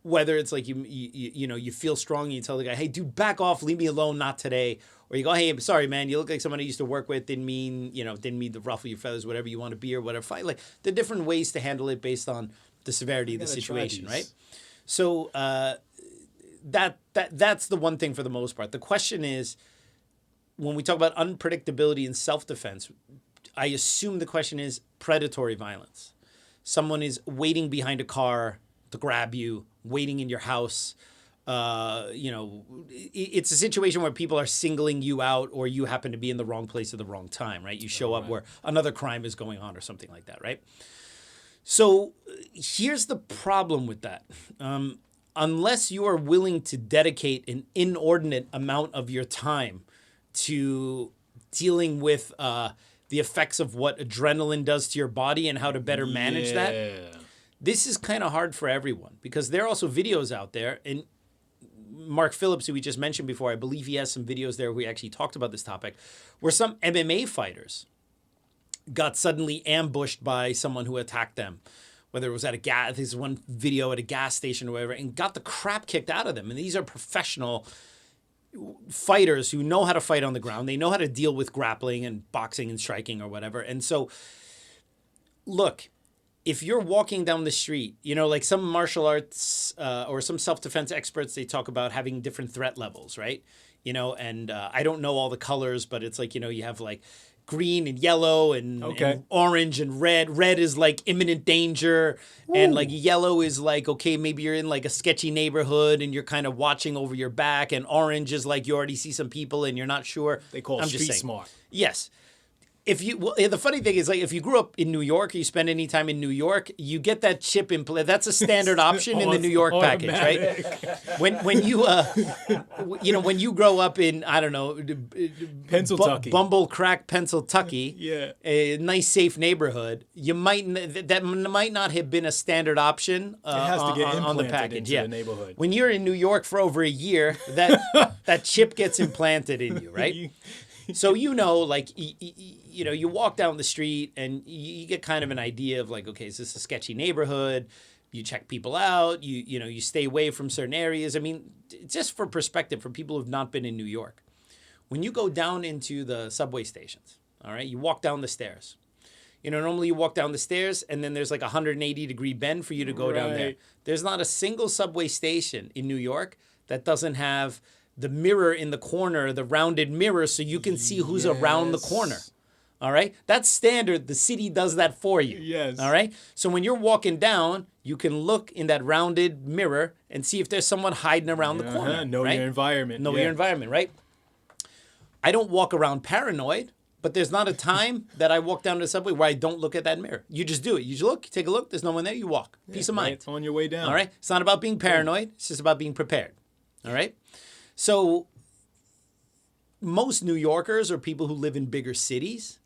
whether it's like you feel strong and you tell the guy, hey, dude, back off, leave me alone, not today. Or you go, hey, I'm sorry, man, you look like someone I used to work with, didn't mean to ruffle your feathers, whatever you want to be or whatever. Fight. Like, there are different ways to handle it based on the severity of the situation, right? So that's the one thing for the most part. The question is, when we talk about unpredictability and self-defense, I assume the question is predatory violence. Someone is waiting behind a car to grab you, waiting in your house. It's a situation where people are singling you out, or you happen to be in the wrong place at the wrong time, right? You show up where another crime is going on or something like that, right? So here's the problem with that. Unless you are willing to dedicate an inordinate amount of your time to dealing with the effects of what adrenaline does to your body and how to better manage that, this is kind of hard for everyone, because there are also videos out there, and Mark Phillips, who we just mentioned before, I believe he has some videos there where he actually talked about this topic, where some MMA fighters got suddenly ambushed by someone who attacked them, whether it was at a gas, there's one video at a gas station or whatever, and got the crap kicked out of them. And these are professional fighters who know how to fight on the ground. They know how to deal with grappling and boxing and striking or whatever. And so, look, if you're walking down the street, like some martial arts or some self-defense experts, they talk about having different threat levels, right? And I don't know all the colors, but it's like, you have like green and yellow and orange and red. Red is like imminent danger. Ooh. And like yellow is like, okay, maybe you're in like a sketchy neighborhood and you're kind of watching over your back. And orange is like you already see some people and you're not sure. They call it street smart. Yes. The funny thing is, like, if you grew up in New York, or you spend any time in New York, you get that chip in play. That's a standard option in the New York package, right? When you when you grow up in, I don't know, Pennsylvania, Bumble Crack, Pennsylvania, yeah, a nice safe neighborhood, that might not have been a standard option it has to get on the implanted package. Into the neighborhood. When you're in New York for over a year, that chip gets implanted in you, right? So like you walk down the street and you get kind of an idea of like, okay, is this a sketchy neighborhood? You check people out. You stay away from certain areas. I mean, just for perspective, for people who've not been in New York, when you go down into the subway stations, all right, you walk down the stairs. Normally you walk down the stairs and then there's like a 180-degree bend for you to go down there. There's not a single subway station in New York that doesn't have the mirror in the corner, the rounded mirror, so you can see who's around the corner. All right? That's standard. The city does that for you. Yes. All right? So when you're walking down, you can look in that rounded mirror and see if there's someone hiding around the corner. Know right? your environment. Know your environment, right? I don't walk around paranoid, but there's not a time that I walk down to the subway where I don't look at that mirror. You just do it. You just look, you take a look, there's no one there, you walk. Peace of mind. It's on your way down. All right? It's not about being paranoid. It's just about being prepared. All right? So most New Yorkers or people who live in bigger cities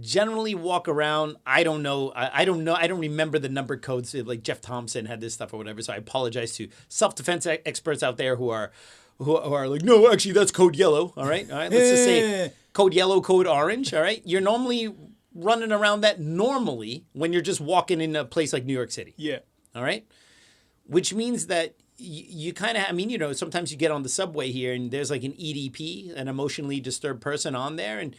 generally walk around. I don't know. I don't remember the number codes. Like Jeff Thompson had this stuff or whatever. So I apologize to self-defense experts out there who are like, no, actually that's code yellow. All right. Let's just say code yellow, code orange. All right. You're normally running around that normally when you're just walking in a place like New York City. Yeah. All right. Which means that you kind of, sometimes you get on the subway here and there's like an EDP, an emotionally disturbed person on there. And,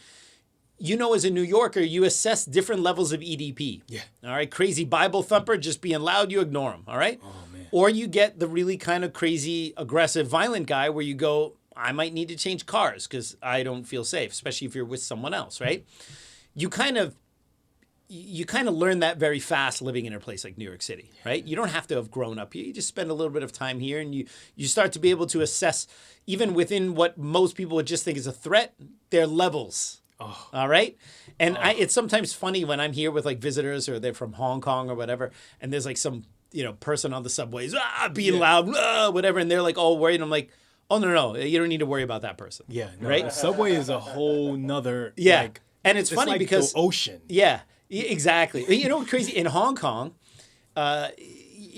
as a New Yorker, you assess different levels of EDP. Yeah. All right. Crazy Bible thumper, just being loud, you ignore him. All right. Oh, man. Or you get the really kind of crazy, aggressive, violent guy where you go, I might need to change cars because I don't feel safe, especially if you're with someone else. Right. You kind of learn that very fast living in a place like New York City, right? You don't have to have grown up here. You just spend a little bit of time here and you start to be able to assess, even within what most people would just think is a threat, their levels. Oh. All right? And it's sometimes funny when I'm here with like visitors or they're from Hong Kong or whatever, and there's like some, person on the subways, being loud, whatever, and they're like all worried. And I'm like, oh, no, you don't need to worry about that person. Yeah. No, right? The subway is a whole nother, and it's funny like because the ocean. Yeah. Exactly. Crazy in Hong Kong,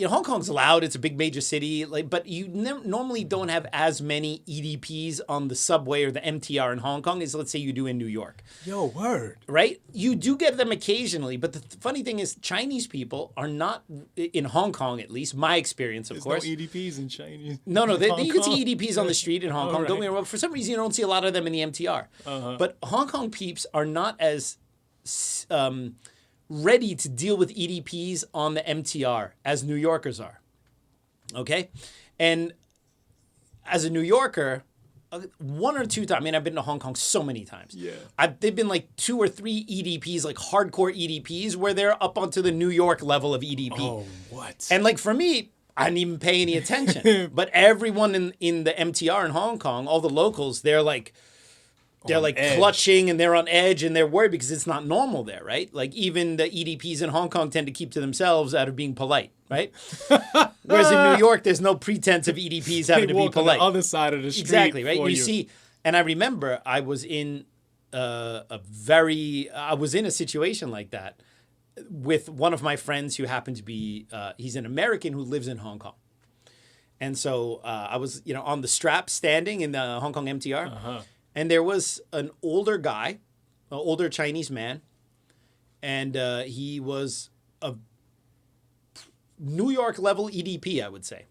Hong Kong's loud. It's a big major city, but you normally don't have as many EDPs on the subway or the MTR in Hong Kong as, let's say, you do in New York. Yo, word. Right? You do get them occasionally, but the funny thing is Chinese people are not, in Hong Kong at least, my experience, of course. There's no EDPs in Chinese. No, Hong you can Kong? see EDPs on the street in Hong Kong. Right. Don't get me wrong. For some reason, you don't see a lot of them in the MTR. But Hong Kong peeps are not as ready to deal with EDPs on the MTR as New Yorkers are. Okay? And as a New Yorker, one or two times, I've been to Hong Kong so many times. Yeah. They've been like 2 or 3 EDPs, like hardcore EDPs, where they're up onto the New York level of EDP. Oh, what? And like for me, I didn't even pay any attention. But everyone in the MTR in Hong Kong, all the locals, they're like edge. clutching and they're on edge and they're worried because it's not normal there, right? Like even the EDPs in Hong Kong tend to keep to themselves out of being polite, right? Whereas in New York, there's no pretense of EDPs having to be walk polite. on the other side of the street. Exactly, right? for You see, and I remember I was in a situation like that with one of my friends who happened to be, he's an American who lives in Hong Kong. And so I was, on the strap standing in the Hong Kong MTR. And there was an older guy, an older Chinese man, and he was a New York level EDP, I would say.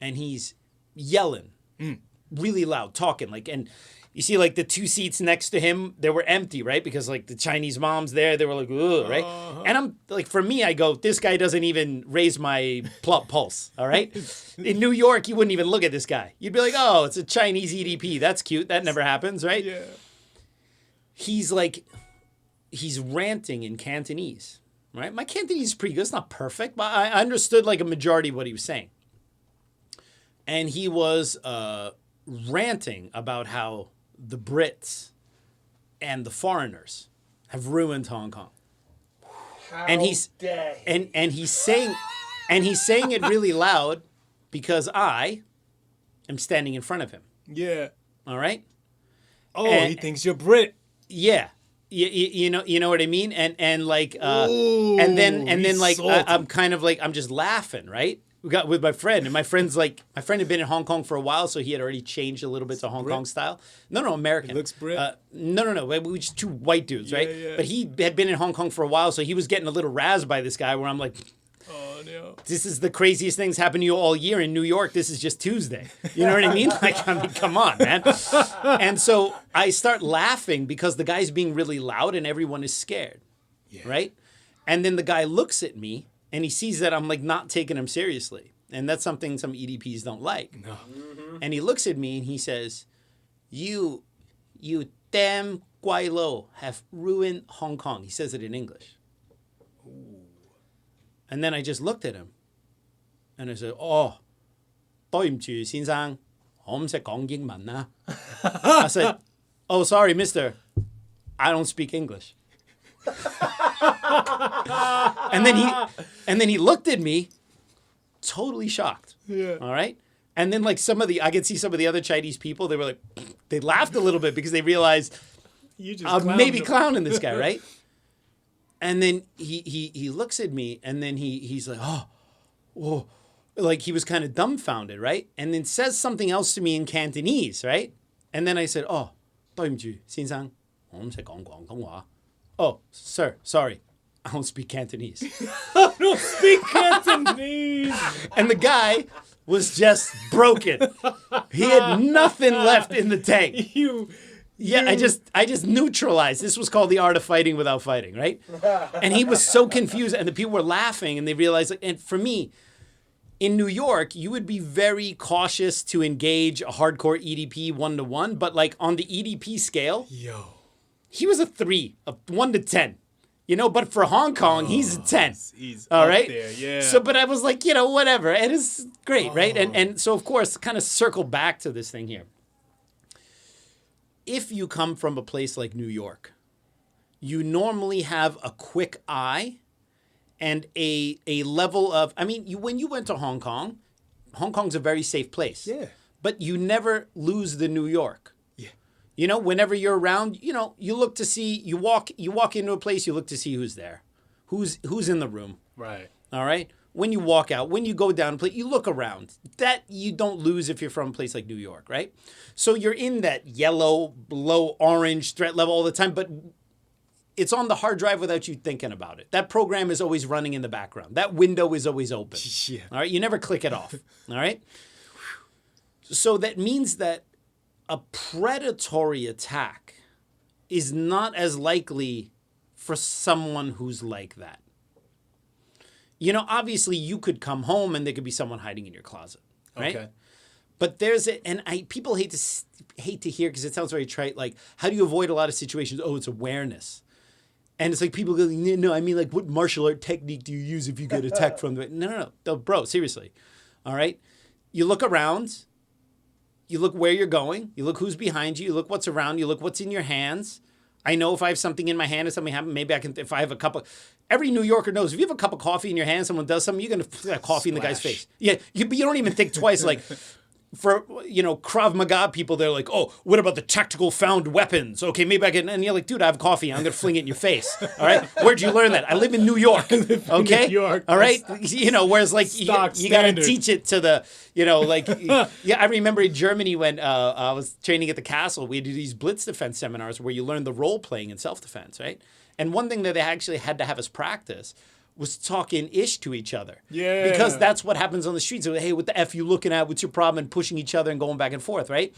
And he's yelling really loud, talking and you see like the 2 seats next to him, they were empty, right? Because like the Chinese moms there, they were like, ugh, right? And I'm like, for me, I go, this guy doesn't even raise my pulse, all right? In New York, you wouldn't even look at this guy. You'd be like, oh, it's a Chinese EDP. That's cute. That never happens, right? Yeah. He's ranting in Cantonese, right? My Cantonese is pretty good. It's not perfect, but I understood like a majority of what he was saying. And he was ranting about how the Brits and the foreigners have ruined Hong Kong. And he's saying it really loud because I am standing in front of him. Yeah. All right? Oh, And- he thinks you're Brit. Yeah. You know what I mean? And like Ooh, and then he's like salty. I'm kind of like I'm just laughing, right? We got with my friend, and my friend had been in Hong Kong for a while, so he had already changed a little bit to Hong Kong style. No, American. He looks Brit? No. We were just 2 white dudes, right? Yeah. But he had been in Hong Kong for a while, so he was getting a little razzed by this guy. Where I'm like, Oh, no. this is the craziest things happen to you all year in New York. This is just Tuesday. You know what I mean? Come on, man. And so I start laughing because the guy's being really loud and everyone is scared, right? And then the guy looks at me and he sees that I'm like not taking him seriously. And that's something some EDPs don't like. No. And he looks at me and he says, you damn Guai Lo have ruined Hong Kong. He says it in English. And then I just looked at him and I said, oh, 對唔住先生，我唔識講英文啊. I said, oh, sorry, mister, I don't speak English. and then he looked at me totally shocked. Yeah. All right? And then like I could see some of the other Chinese people, they were like, they laughed a little bit because they realized You just I'm clowned maybe him. clowning this guy, right? And then he looks at me and then he's like, oh, like he was kind of dumbfounded, right? And then says something else to me in Cantonese, right? And then I said, oh, 對唔住先生，我唔識講廣東話. Oh, sir, sorry, I don't speak Cantonese. I don't speak Cantonese. And the guy was just broken. He had nothing left in the tank. I just neutralized. This was called the art of fighting without fighting, right? And he was so confused, and the people were laughing, and they realized. And for me, in New York, you would be very cautious to engage a hardcore EDP 1-to-1, but like on the EDP scale, he was a 3, a 1 to 10. But for Hong Kong, he's a 10. He's all up right? there, yeah. So, but I was like, whatever. And it's great, right? And so, of course, kind of circle back to this thing here. If you come from a place like New York, you normally have a quick eye and a level of, when you went to Hong Kong's a very safe place. Yeah. But you never lose the New York. Yeah. Whenever you're around, you look to see, you walk into a place, you look to see who's there, who's in the room. Right. All right. when you walk out, when you go down a place, you look around. That you don't lose if you're from a place like New York, right? So you're in that yellow, below orange threat level all the time, but it's on the hard drive without you thinking about it. That program is always running in the background. That window is always open. Yeah. All right? You never click it off. All right? So that means that a predatory attack is not as likely for someone who's like that. You know, obviously you could come home and there could be someone hiding in your closet, right? Okay. But people hate to hear because it sounds very trite. Like, how do you avoid a lot of situations? Oh, it's awareness. And it's like people go, no, I mean, like, what martial art technique do you use if you get attacked from the... No, bro, seriously. All right? You look around. You look where you're going. You look who's behind you. You look what's around. You look what's in your hands. I know if I have something in my hand and something happens, maybe I can... If I have a cup of... Every New Yorker knows, if you have a cup of coffee in your hand, someone does something, you're going to put that coffee in the guy's face. Yeah, but you don't even think twice, like... For, Krav Maga people, they're like, oh, what about the tactical found weapons? Okay, maybe I can... And you're like, dude, I have coffee. I'm going to fling it in your face. All right? Where'd you learn that? I live in New York. Okay? New York. All right? Whereas, like, you got to teach it to the, yeah, I remember in Germany when I was training at the castle, we did these blitz defense seminars where you learn the role playing in self-defense, right? And one thing that they actually had to have us practice was talking ish to each other. Yeah. Because that's what happens on the streets. So, hey, what the F you looking at? What's your problem? And pushing each other and going back and forth, right?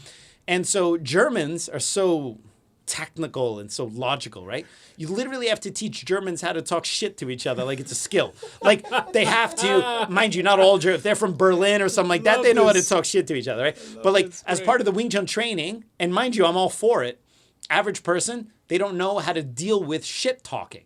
And so Germans are so technical and so logical, right? You literally have to teach Germans how to talk shit to each other like it's a skill. Like, they have to, mind you, not all Germans, if they're from Berlin or something like that, they know how to talk shit to each other, right? But like, as part of the Wing Chun training, and mind you, I'm all for it, average person, they don't know how to deal with shit talking.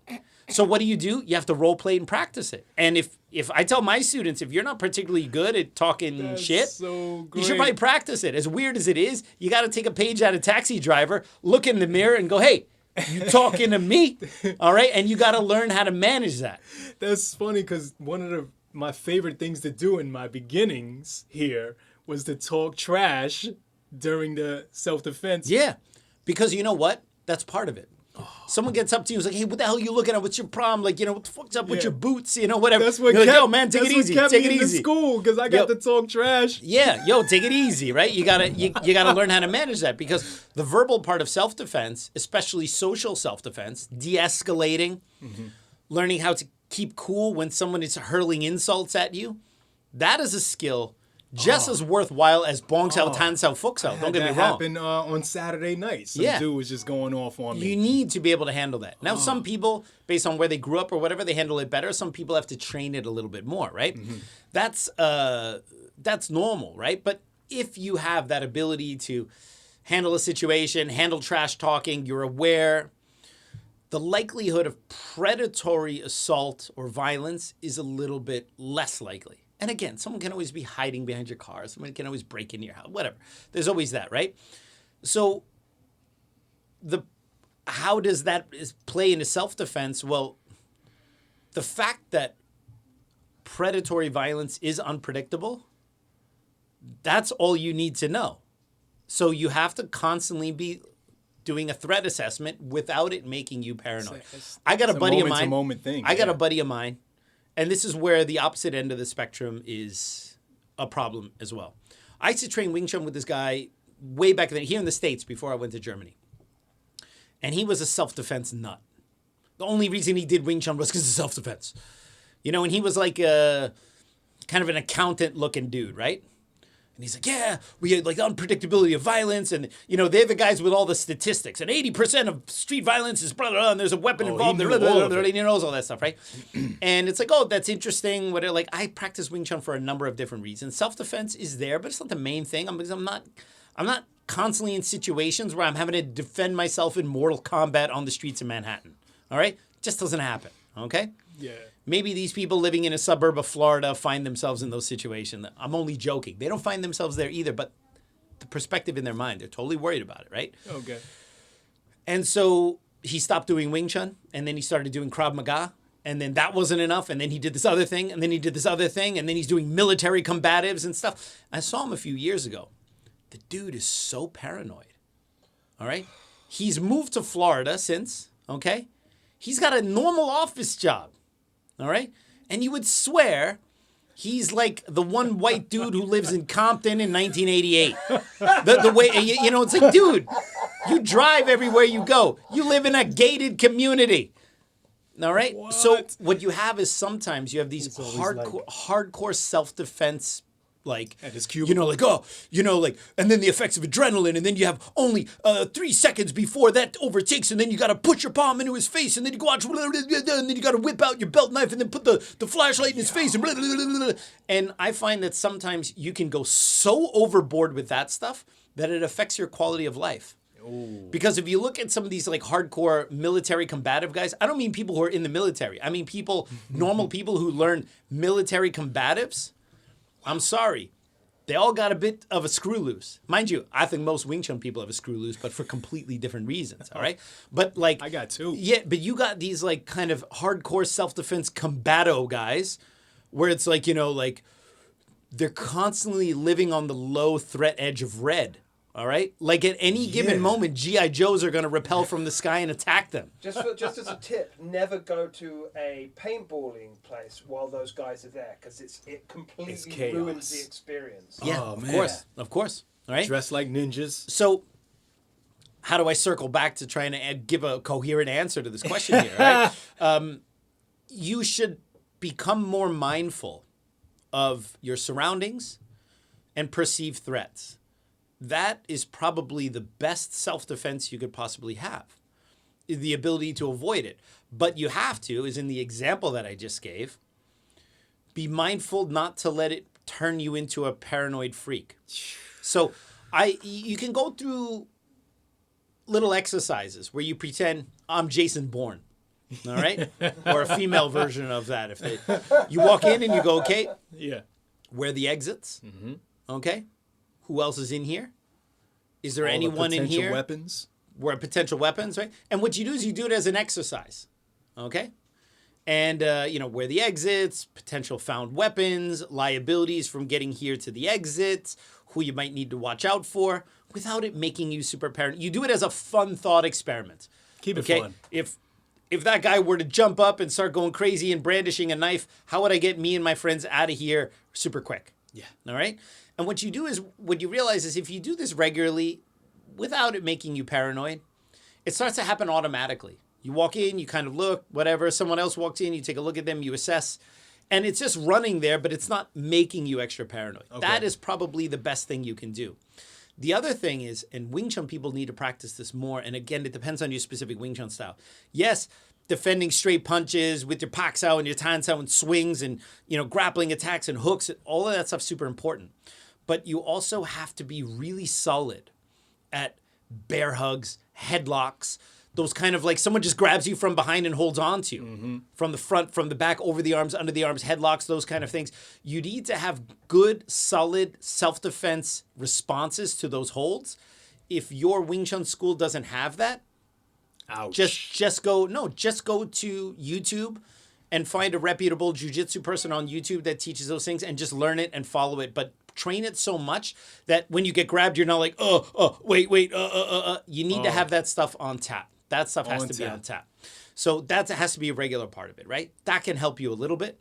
So what do? You have to role play and practice it. And if I tell my students, if you're not particularly good at talking shit, so you should probably practice it. As weird as it is, you got to take a page out of Taxi Driver, look in the mirror and go, hey, you talking to me? All right? And you got to learn how to manage that. That's funny because one of my favorite things to do in my beginnings here was to talk trash during the self-defense. Yeah, because you know what? That's part of it. Someone gets up to you and is like, hey, what the hell are you looking at? What's your problem? Like, what the fuck's up with your boots? Whatever. That's what You're kept, like, yo, man, take it easy. Take it easy. In school because I got to talk trash. Yeah, take it easy, right? You gotta learn how to manage that because the verbal part of self-defense, especially social self-defense, de-escalating, learning how to keep cool when someone is hurling insults at you, that is a skill just as worthwhile as bong sao, tan sao, fuk sao. Don't get me wrong. That happened on Saturday night. Some dude was just going off on me. You need to be able to handle that. Now, some people, based on where they grew up or whatever, they handle it better. Some people have to train it a little bit more, right? That's normal, right? But if you have that ability to handle a situation, handle trash talking, you're aware, the likelihood of predatory assault or violence is a little bit less likely. And again, someone can always be hiding behind your car. Someone can always break into your house, whatever. There's always that, right? So how does that play into self-defense? Well, the fact that predatory violence is unpredictable, that's all you need to know. So you have to constantly be doing a threat assessment without it making you paranoid. I got a buddy of mine. It's a moment thing. I got a buddy of mine. And this is where the opposite end of the spectrum is a problem as well. I used to train Wing Chun with this guy way back then, here in the States, before I went to Germany. And he was a self-defense nut. The only reason he did Wing Chun was because of self-defense. And he was like kind of an accountant-looking dude, right? And he's like, yeah, we had like unpredictability of violence. And, they're the guys with all the statistics. And 80% of street violence is blah, blah, blah, and there's a weapon involved. He knows all that stuff, right? And it's like, oh, that's interesting. Whatever. Like, I practice Wing Chun for a number of different reasons. Self-defense is there, but it's not the main thing. I'm not constantly in situations where I'm having to defend myself in Mortal Kombat on the streets of Manhattan. All right? It just doesn't happen. Okay? Yeah. Maybe these people living in a suburb of Florida find themselves in those situations. I'm only joking. They don't find themselves there either, but the perspective in their mind, they're totally worried about it, right? Okay. And so he stopped doing Wing Chun, and then he started doing Krav Maga, and then that wasn't enough, and then he did this other thing, and then he did this other thing, and then he's doing military combatives and stuff. I saw him a few years ago. The dude is so paranoid, all right? He's moved to Florida since, okay? He's got a normal office job. All right? And you would swear He's like the one white dude who lives in Compton in 1988. The way, you know, it's like, dude, you drive everywhere you go. You live in a gated community. All right? What? So what you have is sometimes you have these hardcore self-defense, like, At his cubicle. you know, like, oh, you know, like, and then the effects of adrenaline, and then you have only 3 seconds before that overtakes, and then you got to put your palm into his face, and then you go out, and then you got to whip out your belt knife, and then put the flashlight in his face, and I find that sometimes you can go so overboard with that stuff that it affects your quality of life. Because if you look at some of these like hardcore military combative guys, I don't mean people who are in the military. I mean people, normal people who learn military combatives. I'm sorry. They all got a bit of a screw loose. Mind you, I think most Wing Chun people have a screw loose, but for completely different reasons, all right? But like... I got two. Yeah, but you got these like kind of hardcore self-defense combato guys where it's like, you know, like they're constantly living on the low threat edge of red, all right? Like at any given moment, G.I. Joes are going to rappel from the sky and attack them. Just as a tip, never go to a paintballing place while those guys are there, because it completely chaos. ruins the experience. Yeah, Oh, of man. course, all right? Dressed like ninjas. So, how do I circle back to trying to give a coherent answer to this question here, right? You should become more mindful of your surroundings and perceived threats. That is probably the best self-defense you could possibly have, the ability to avoid it. But you have to, is in the example that I just gave, be mindful not to let it turn you into a paranoid freak. So you can go through little exercises where you pretend I'm Jason Bourne, all right? Or a female version of that. You walk in and you go, okay, Yeah. where are the exits? Okay. Who else is in here? Is there All the anyone in potential here? weapons. Where potential weapons, right? And what you do is you do it as an exercise, okay? And, you know, where the exits, potential found weapons, liabilities from getting here to the exits, who you might need to watch out for, without it making you super paranoid. You do it as a fun thought experiment. Keep it Okay? fun. If that guy were to jump up and start going crazy and brandishing a knife, how would I get me and my friends out of here super quick? Yeah. All right? And what you do is, what you realize is if you do this regularly without it making you paranoid, it starts to happen automatically. You walk in, you kind of look, whatever. Someone else walks in, you take a look at them, you assess. And it's just running there, but it's not making you extra paranoid. Okay. That is probably the best thing you can do. The other thing is, and Wing Chun people need to practice this more, and again, it depends on your specific Wing Chun style. Yes, defending straight punches with your pak sao and your tan sao and swings and, you know, grappling attacks and hooks, all of that stuff's super important. But you also have to be really solid at bear hugs, headlocks, those kind of like someone just grabs you from behind and holds on to you. From the front, from the back, over the arms, under the arms, headlocks, those kind of things. You need to have good, solid self-defense responses to those holds. If your Wing Chun school doesn't have that, Ouch. just go to YouTube and find a reputable jiu-jitsu person on YouTube that teaches those things and just learn it and follow it. But train it so much that when you get grabbed, you're not like, wait. You need to have that stuff on tap. That stuff has to be on tap. So that has to be a regular part of it, right? That can help you a little bit.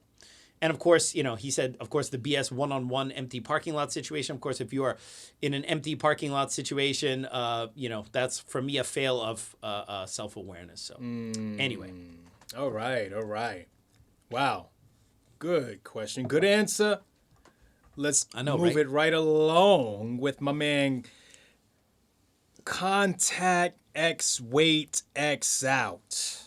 And of course, you know, he said, of course, the BS one-on-one empty parking lot situation. Of course, if you are in an empty parking lot situation, you know, that's for me a fail of self-awareness. So anyway. All right. Wow. Good question. Good answer. Let's move it right along with my man. Contact X weight X out.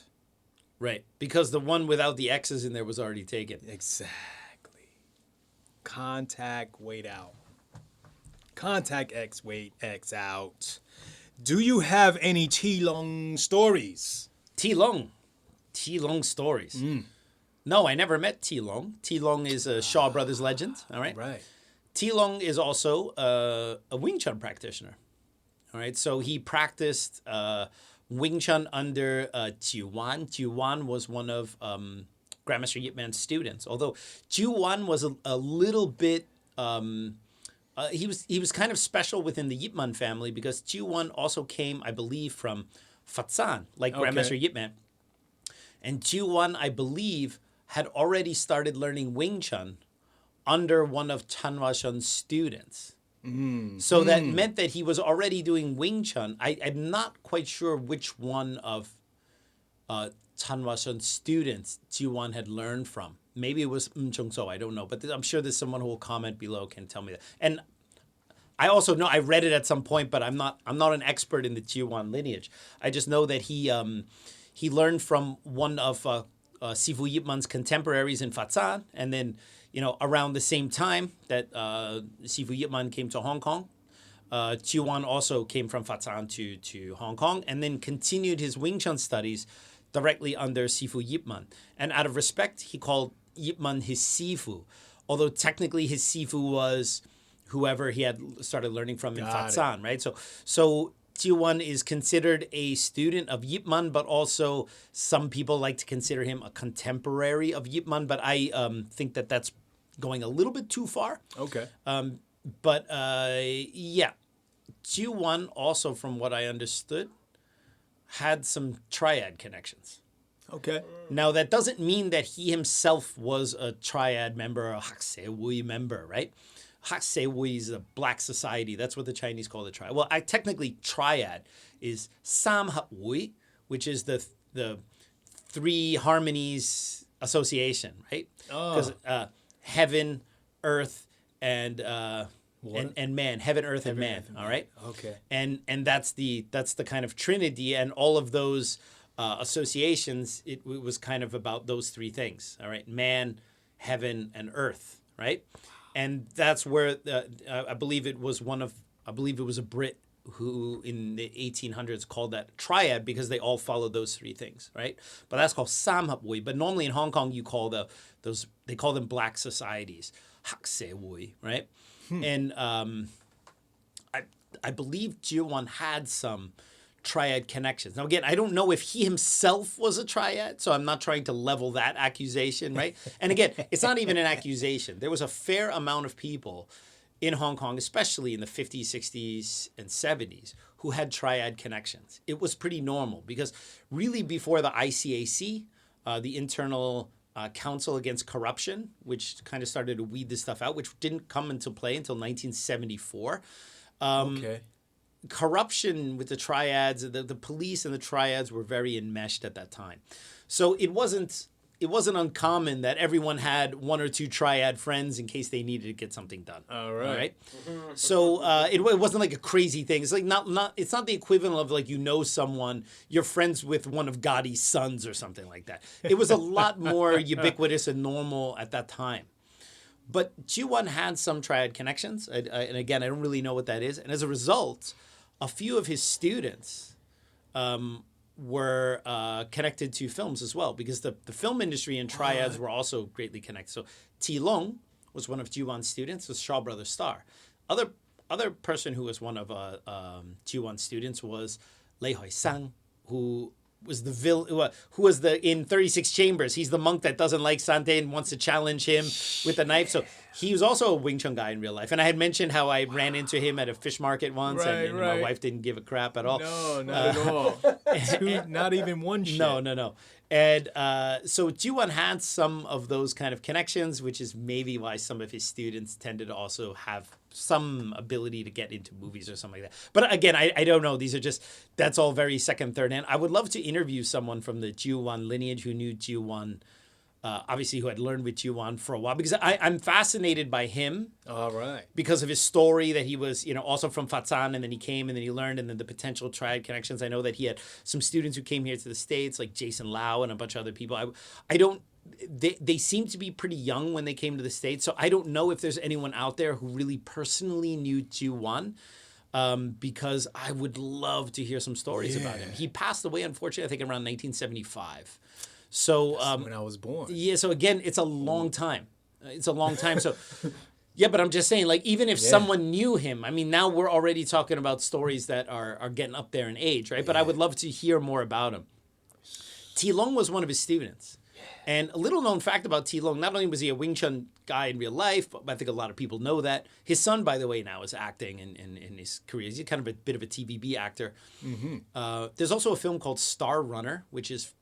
Right. Because the one without the X's in there was already taken. Exactly. Contact weight out. Contact X weight X out. Do you have any T-Long stories? T-Long stories. No, I never met T-Long. T-Long is a Shaw Brothers legend. All right. Right. T-Long is also a Wing Chun practitioner. All right. So he practiced Wing Chun under Chiu. Chiu was one of Grandmaster Yip Man's students. Although Chiu was a little bit, he was kind of special within the Yip Man family because Chiu also came, I believe, from Fatsan, like Grandmaster Yip Man. And Chiu I believe, had already started learning Wing Chun under one of Chan Wa-shun's students. So that meant that he was already doing Wing Chun. I'm not quite sure which one of Chan Wa-shun's students Ji-won had learned from. Maybe it was Chung-so, I don't know. But I'm sure there's someone who will comment below can tell me that. And I also know, I read it at some point, but I'm not an expert in the Ji-won lineage. I just know that he learned from one of Sifu Yip-man's contemporaries in Fatsan, and then, around the same time that Sifu Yip-man came to Hong Kong, Ji-won also came from Fatsan to Hong Kong, and then continued his Wing Chun studies directly under Sifu Yip-man. And out of respect, he called Yip-man his Sifu, although technically his Sifu was whoever he had started learning from in Fatsan, right? So Ji-won is considered a student of Yip-man, but also some people like to consider him a contemporary of Yip-man, but I think that that's going a little bit too far. Okay. But Ji-won also, from what I understood, had some triad connections. Okay. Now, that doesn't mean that he himself was a triad member, a Haksewui member, right? Haksewui is a black society. That's what the Chinese call the triad. Well, technically, triad is Samhapwui, which is the three harmonies association, right? Because heaven, earth, and man. Heaven, earth, and man. All right. Okay. And that's the kind of trinity, and all of those associations. It was kind of about those three things. All right, man, heaven, and earth. Right. And that's where I believe it was a Brit who in the 1800s called that triad because they all followed those three things, right? But that's called Samhapwui. But normally in Hong Kong you call they call them black societies, Haksewui, right? And I believe Ji-won had some triad connections. Now, again, I don't know if he himself was a triad, so I'm not trying to level that accusation, right? And again, it's not even an accusation. There was a fair amount of people in Hong Kong, especially in the 50s, 60s, and 70s, who had triad connections. It was pretty normal because really before the ICAC, the Internal Council Against Corruption, which kind of started to weed this stuff out, which didn't come into play until 1974. Okay. Corruption with the triads, the police and the triads were very enmeshed at that time. So it wasn't uncommon that everyone had one or two triad friends in case they needed to get something done. All right. So it wasn't like a crazy thing. It's like it's not the equivalent of like someone, you're friends with one of Gotti's sons or something like that. It was a lot more ubiquitous and normal at that time. But Ji-won had some triad connections, and again, I don't really know what that is. And as a result, a few of his students were connected to films as well, because the film industry and triads were also greatly connected. So Ti Long was one of Ji-won's students, was Shaw Brothers star. Other person who was one of Ji-won's students was Lei Hoi-sang, who was in 36 Chambers. He's the monk that doesn't like Sante and wants to challenge him with a knife. So he was also a Wing Chun guy in real life. And I had mentioned how I ran into him at a fish market once, and my wife didn't give a crap at all. No, not at all. Not even one shit. No. And so Ji-won had some of those kind of connections, which is maybe why some of his students tended to also have some ability to get into movies or something like that. But again, I don't know. That's all very second, third hand. I would love to interview someone from the Ji-won lineage who knew Ji-won, obviously who had learned with Ji-won for a while, because I'm fascinated by him. All right. Because of his story that he was, also from Fatsan, and then he came and then he learned, and then the potential triad connections. I know that he had some students who came here to the States, like Jason Lau and a bunch of other people. They seem to be pretty young when they came to the States, so I don't know if there's anyone out there who really personally knew Ji-won, because I would love to hear some stories about him. He passed away, unfortunately, I think around 1975. So when I was born. Yeah, so again, it's a long time. So yeah, but I'm just saying, like, even if someone knew him, I mean, now we're already talking about stories that are getting up there in age, right? But I would love to hear more about him. Ti Long was one of his students. And a little known fact about Ti Long, not only was he a Wing Chun guy in real life, but I think a lot of people know that. His son, by the way, now is acting in his career. He's kind of a bit of a TVB actor. Mm-hmm. There's also a film called Star Runner, which is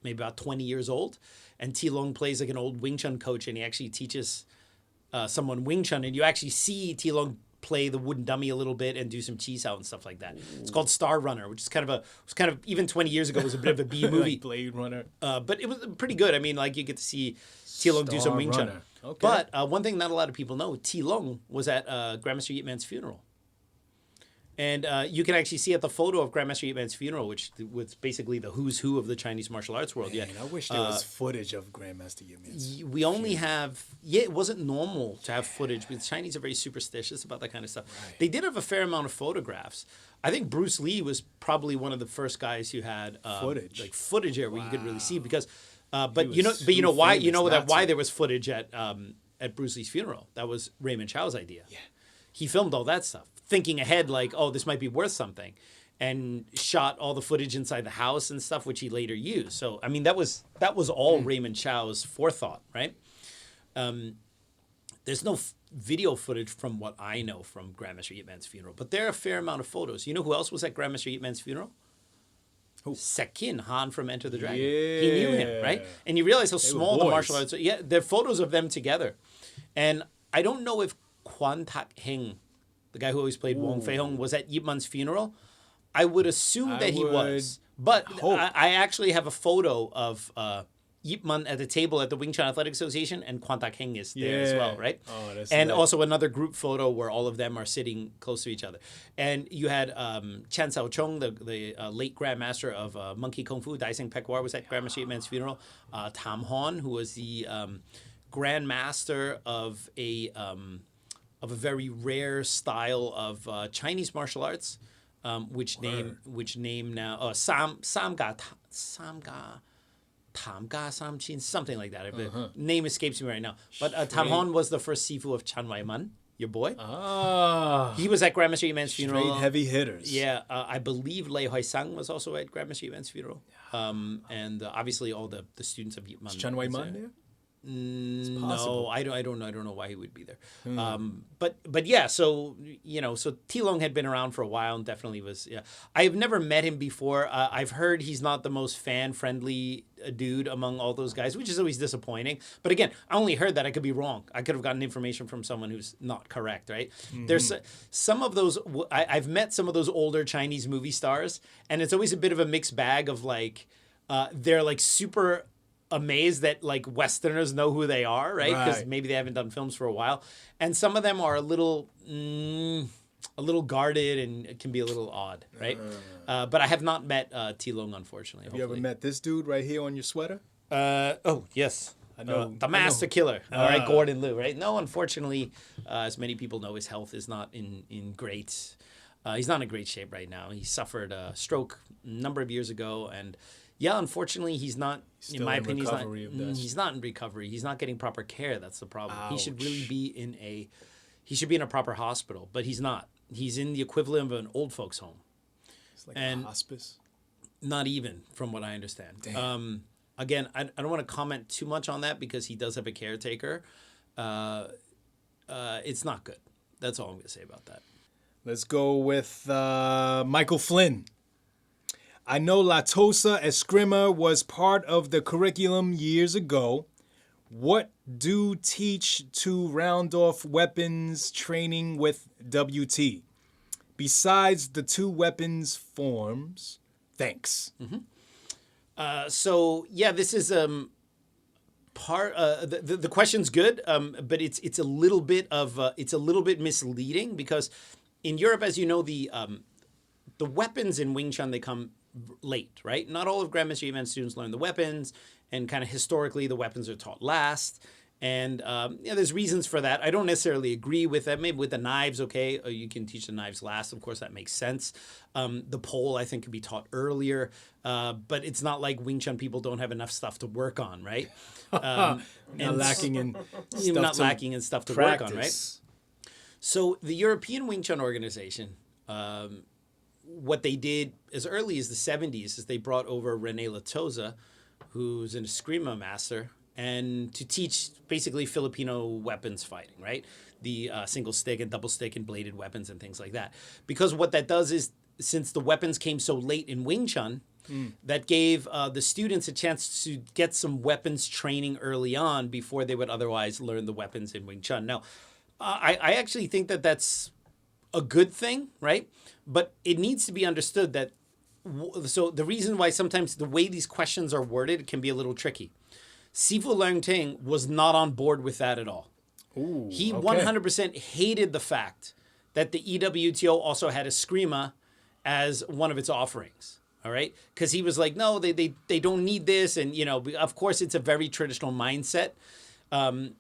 maybe about 20 years old. And Ti Long plays like an old Wing Chun coach, and he actually teaches someone Wing Chun, and you actually see Tilong play the wooden dummy a little bit and do some cheese out and stuff like that. It's called Star Runner, which is kind of even 20 years ago was a bit of a B movie. Like Blade Runner. But it was pretty good. I mean, like you get to see Tilong do some Wing Chun. Runner. Okay. But one thing not a lot of people know, Tilong was at Grandmaster Yip Man's funeral. And you can actually see at the photo of Grandmaster Yip Man's funeral, which was basically the who's who of the Chinese martial arts world. Man, I wish there was footage of Grandmaster Yip Man's. We only have, it wasn't normal to have footage. The Chinese are very superstitious about that kind of stuff. Right. They did have a fair amount of photographs. I think Bruce Lee was probably one of the first guys who had footage there where you could really see because, but you know why there was footage at Bruce Lee's funeral. That was Raymond Chow's idea. Yeah. He filmed all that stuff, thinking ahead like, oh, this might be worth something, and shot all the footage inside the house and stuff, which he later used. So, I mean, that was all Raymond Chow's forethought, right? There's no video footage from what I know from Grandmaster Yip Man's funeral, but there are a fair amount of photos. You know who else was at Grandmaster Yip Man's funeral? Who? Sekin, Han from Enter the Dragon. Yeah. He knew him, right? And you realize how small the martial arts are. Yeah, there are photos of them together. And I don't know if Kwan Tak Heng, the guy who always played Wong Fei Hong, was at Yip Man's funeral. I would assume that he was. But I actually have a photo of Yip Man at the table at the Wing Chun Athletic Association, and Kwan Tak Heng is there as well, right? Oh, that's and lit. also another group photo where all of them are sitting close to each other. And you had Chan Sao Chung, the late grandmaster of Monkey Kung Fu, Dai Seng Pek War, was at Grandmaster Yip Man's funeral. Tam Hon, who was the grandmaster of a very rare style of Chinese martial arts, which name now Samga Tamga Samchin, something like that. Name escapes me right now. But Tam Hon was the first sifu of Chan Wai Man, your boy. He was at Grandmaster Yip Man's funeral. Straight heavy hitters. Yeah, I believe Lei Hoi Sang was also at Grandmaster Yip Man's funeral. And obviously all the students of Yip Man. Is Chan Wai Man there? No, I don't know why he would be there. But yeah, so so Tilong had been around for a while and definitely was. Yeah, I've never met him before. I've heard he's not the most fan friendly dude among all those guys, which is always disappointing. But again, I only heard that. I could be wrong. I could have gotten information from someone who's not correct. Right? There's some of those. I've met some of those older Chinese movie stars, and it's always a bit of a mixed bag of like they're like super amazed that like Westerners know who they are, right? Because maybe they haven't done films for a while, and some of them are a little guarded and it can be a little odd, right? But I have not met Tilong, unfortunately. Have you ever met this dude right here on your sweater? Oh yes, I know the Master Killer. All right, Gordon Liu, right? No, unfortunately, as many people know, his health is not in great. He's not in great shape right now. He suffered a stroke a number of years ago, and yeah, unfortunately, he's not. In my opinion, he's not in recovery. He's not getting proper care. That's the problem. Ouch. He should really be in a proper hospital, but he's not. He's in the equivalent of an old folks home. It's like a hospice. Not even, from what I understand. Damn. Again, I don't want to comment too much on that because he does have a caretaker. It's not good. That's all I'm going to say about that. Let's go with Michael Flynn. I know La Tosa Eskrima was part of the curriculum years ago. What do teach to round off weapons training with WT? Besides the two weapons forms, thanks. So yeah, this is part. The question's good, but it's a little bit misleading because in Europe, as you know, the weapons in Wing Chun, they come late, right? Not all of Grandmaster Yip Man students learn the weapons, and kind of historically the weapons are taught last. And there's reasons for that. I don't necessarily agree with that. Maybe with the knives, okay, you can teach the knives last. Of course, that makes sense. The pole, I think, can be taught earlier. But it's not like Wing Chun people don't have enough stuff to work on, right? Not lacking in stuff to work on, right? So the European Wing Chun organization, what they did as early as the 70s is they brought over René Latosa, who's an Eskrima master, and to teach basically Filipino weapons fighting, right? The single stick and double stick and bladed weapons and things like that. Because what that does is, since the weapons came so late in Wing Chun, that gave the students a chance to get some weapons training early on before they would otherwise learn the weapons in Wing Chun. Now, I actually think that that's a good thing, right? But it needs to be understood that, so the reason why sometimes the way these questions are worded can be a little tricky. Sifu Leung-Ting was not on board with that at all. Ooh, He okay. 100% hated the fact that the EWTO also had Eskrima as one of its offerings. All right, because he was like, no, they don't need this, and of course, it's a very traditional mindset.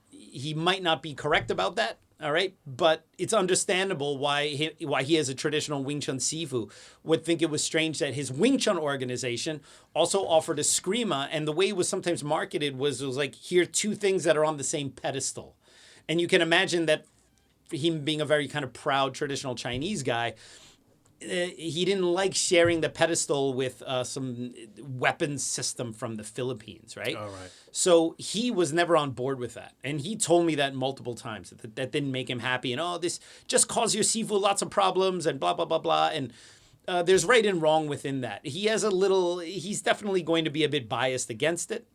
He might not be correct about that. All right, but it's understandable why he as a traditional Wing Chun Sifu would think it was strange that his Wing Chun organization also offered Eskrima, and the way it was sometimes marketed was like, here are two things that are on the same pedestal. And you can imagine that him being a very kind of proud traditional Chinese guy, he didn't like sharing the pedestal with some weapons system from the Philippines, right? All right. So he was never on board with that. And he told me that multiple times, that didn't make him happy. And, this just caused your Sifu lots of problems and blah, blah, blah, blah. And there's right and wrong within that. He's definitely going to be a bit biased against it.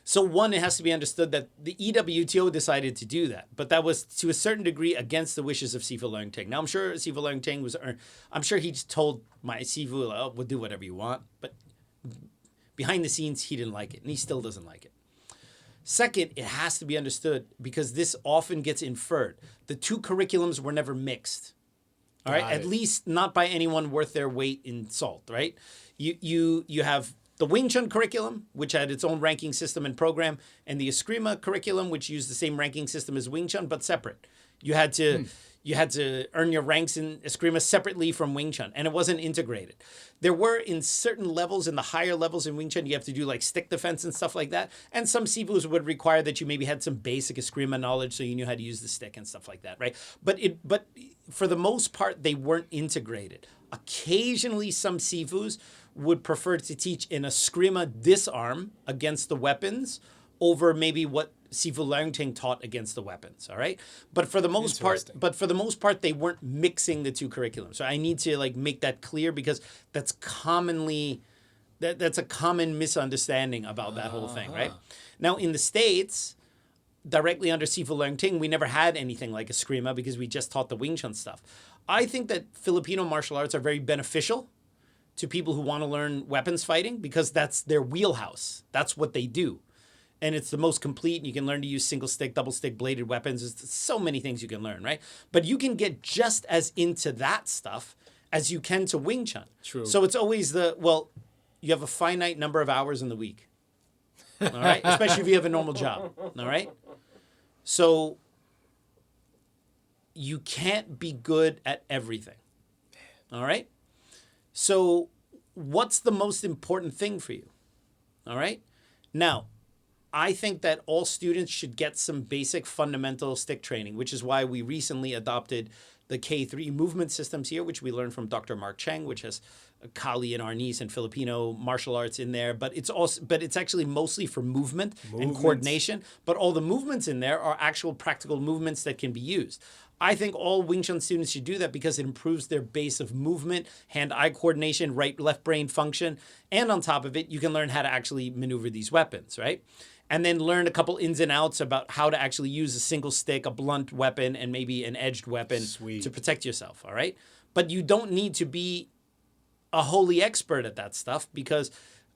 So one, it has to be understood that the EWTO decided to do that, but that was to a certain degree against the wishes of Sifu Leung-Ting. Now, I'm sure Sifu Leung-Ting I'm sure he told my Sifu, we'll do whatever you want, but behind the scenes, he didn't like it, and he still doesn't like it. Second, it has to be understood, because this often gets inferred. The two curriculums were never mixed. All right, at least not by anyone worth their weight in salt, right? You have the Wing Chun curriculum, which had its own ranking system and program, and the Eskrima curriculum, which used the same ranking system as Wing Chun, but separate. You had to earn your ranks in Eskrima separately from Wing Chun, and it wasn't integrated. There were, in certain levels, in the higher levels in Wing Chun, you have to do like stick defense and stuff like that, and some Sifus would require that you maybe had some basic Eskrima knowledge so you knew how to use the stick and stuff like that, right? But for the most part, they weren't integrated. Occasionally, some Sifus would prefer to teach an Eskrima disarm against the weapons over maybe what Sifu Leung-Ting taught against the weapons. All right, but for the most part, they weren't mixing the two curriculums. So I need to make that clear, because that's that's a common misunderstanding about that whole thing, right? Now in the States, directly under Sifu Leung-Ting, we never had anything like Eskrima because we just taught the Wing Chun stuff. I think that Filipino martial arts are very beneficial to people who want to learn weapons fighting, because that's their wheelhouse. That's what they do. And it's the most complete, and you can learn to use single stick, double stick, bladed weapons. There's so many things you can learn, right? But you can get just as into that stuff as you can to Wing Chun. True. So it's always you have a finite number of hours in the week. All right? Especially if you have a normal job. All right? So you can't be good at everything. All right? So what's the most important thing for you? All right? Now, I think that all students should get some basic fundamental stick training, which is why we recently adopted the K3 movement systems here, which we learned from Dr. Mark Cheng, which has Kali and Arnis and Filipino martial arts in there. But it's actually mostly for movement and coordination. But all the movements in there are actual practical movements that can be used. I think all Wing Chun students should do that because it improves their base of movement, hand-eye coordination, right-left brain function. And on top of it, you can learn how to actually maneuver these weapons, right? And then learn a couple ins and outs about how to actually use a single stick, a blunt weapon, and maybe an edged weapon to protect yourself, all right? But you don't need to be a holy expert at that stuff, because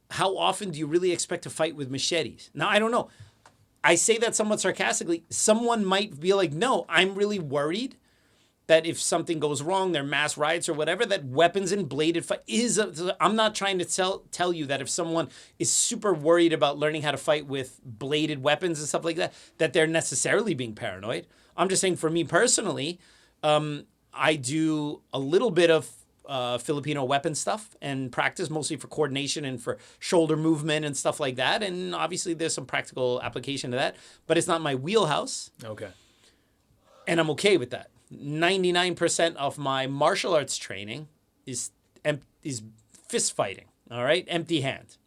how often do you really expect to fight with machetes? Now, I don't know. I say that somewhat sarcastically. Someone might be like, no, I'm really worried that if something goes wrong, there are mass riots or whatever, that weapons and bladed fight I'm not trying to tell you that if someone is super worried about learning how to fight with bladed weapons and stuff like that, that they're necessarily being paranoid. I'm just saying, for me personally, I do a little bit of Filipino weapon stuff and practice, mostly for coordination and for shoulder movement and stuff like that. And obviously there's some practical application to that, but it's not my wheelhouse. Okay. And I'm okay with that. 99% of my martial arts training is fist fighting, all right? Empty hand.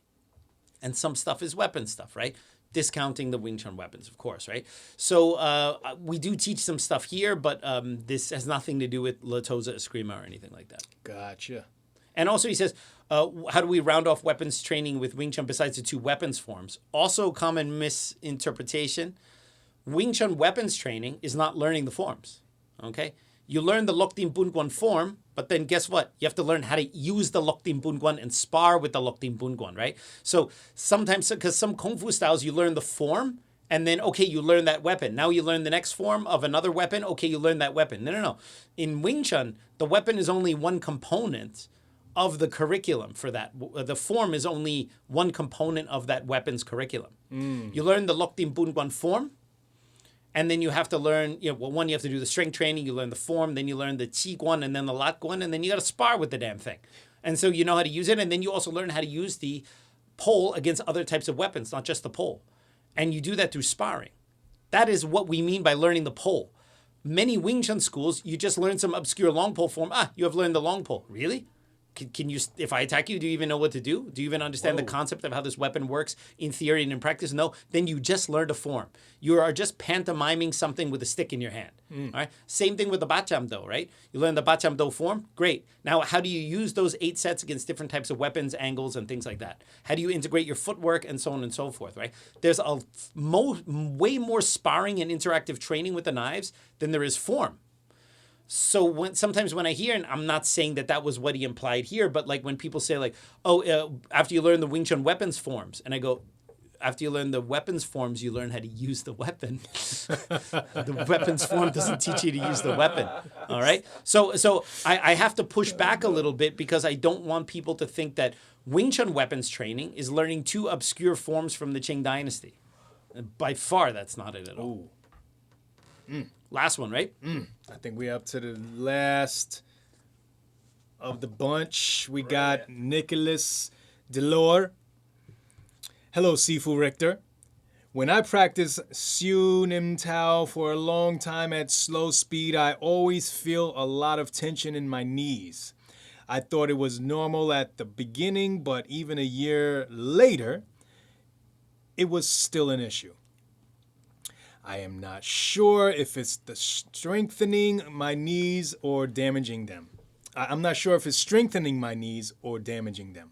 And some stuff is weapon stuff, right? Discounting the Wing Chun weapons, of course, right? So we do teach some stuff here, but this has nothing to do with La Tosa Eskrima or anything like that. Gotcha. And also he says, how do we round off weapons training with Wing Chun besides the 2 weapons forms? Also common misinterpretation. Wing Chun weapons training is not learning the forms, okay? You learn the Loktin Bunguan form, but then guess what? You have to learn how to use the Loktin Bunguan and spar with the Loktin Bunguan, right? So sometimes, because some Kung Fu styles, you learn the form, and then, okay, you learn that weapon. Now you learn the next form of another weapon. Okay, you learn that weapon. No. In Wing Chun, the weapon is only one component of the curriculum for that. The form is only one component of that weapon's curriculum. You learn the Loktin Bunguan form, and then you have to learn, you have to do the strength training, you learn the form, then you learn the Qi Guan, and then the Lat Guan, and then you got to spar with the damn thing. And so you know how to use it, and then you also learn how to use the pole against other types of weapons, not just the pole. And you do that through sparring. That is what we mean by learning the pole. Many Wing Chun schools, you just learn some obscure long pole form. You have learned the long pole. Really? Can you, if I attack you, do you even know what to do? Do you even understand the concept of how this weapon works in theory and in practice? No. Then you just learned a form. You are just pantomiming something with a stick in your hand. All right. Same thing with the Bacham Do, right? You learn the Bacham Do form. Great. Now, how do you use those 8 sets against different types of weapons, angles, and things like that? How do you integrate your footwork and so on and so forth, right? There's way more sparring and interactive training with the knives than there is form. So sometimes when I hear, and I'm not saying that was what he implied here, but like when people say like, after you learn the Wing Chun weapons forms, and I go, after you learn the weapons forms, you learn how to use the weapon. The weapons form doesn't teach you to use the weapon. All right. So I have to push back a little bit because I don't want people to think that Wing Chun weapons training is learning 2 obscure forms from the Qing dynasty. By far, that's not it at all. Last one, right? I think we're up to the last of the bunch. We got Nicholas Delore. Hello, Sifu Richter. When I practice Siu Nim Tao for a long time at slow speed, I always feel a lot of tension in my knees. I thought it was normal at the beginning, but even a year later, it was still an issue. I am not sure if it's the strengthening my knees or damaging them. I'm not sure if it's strengthening my knees or damaging them.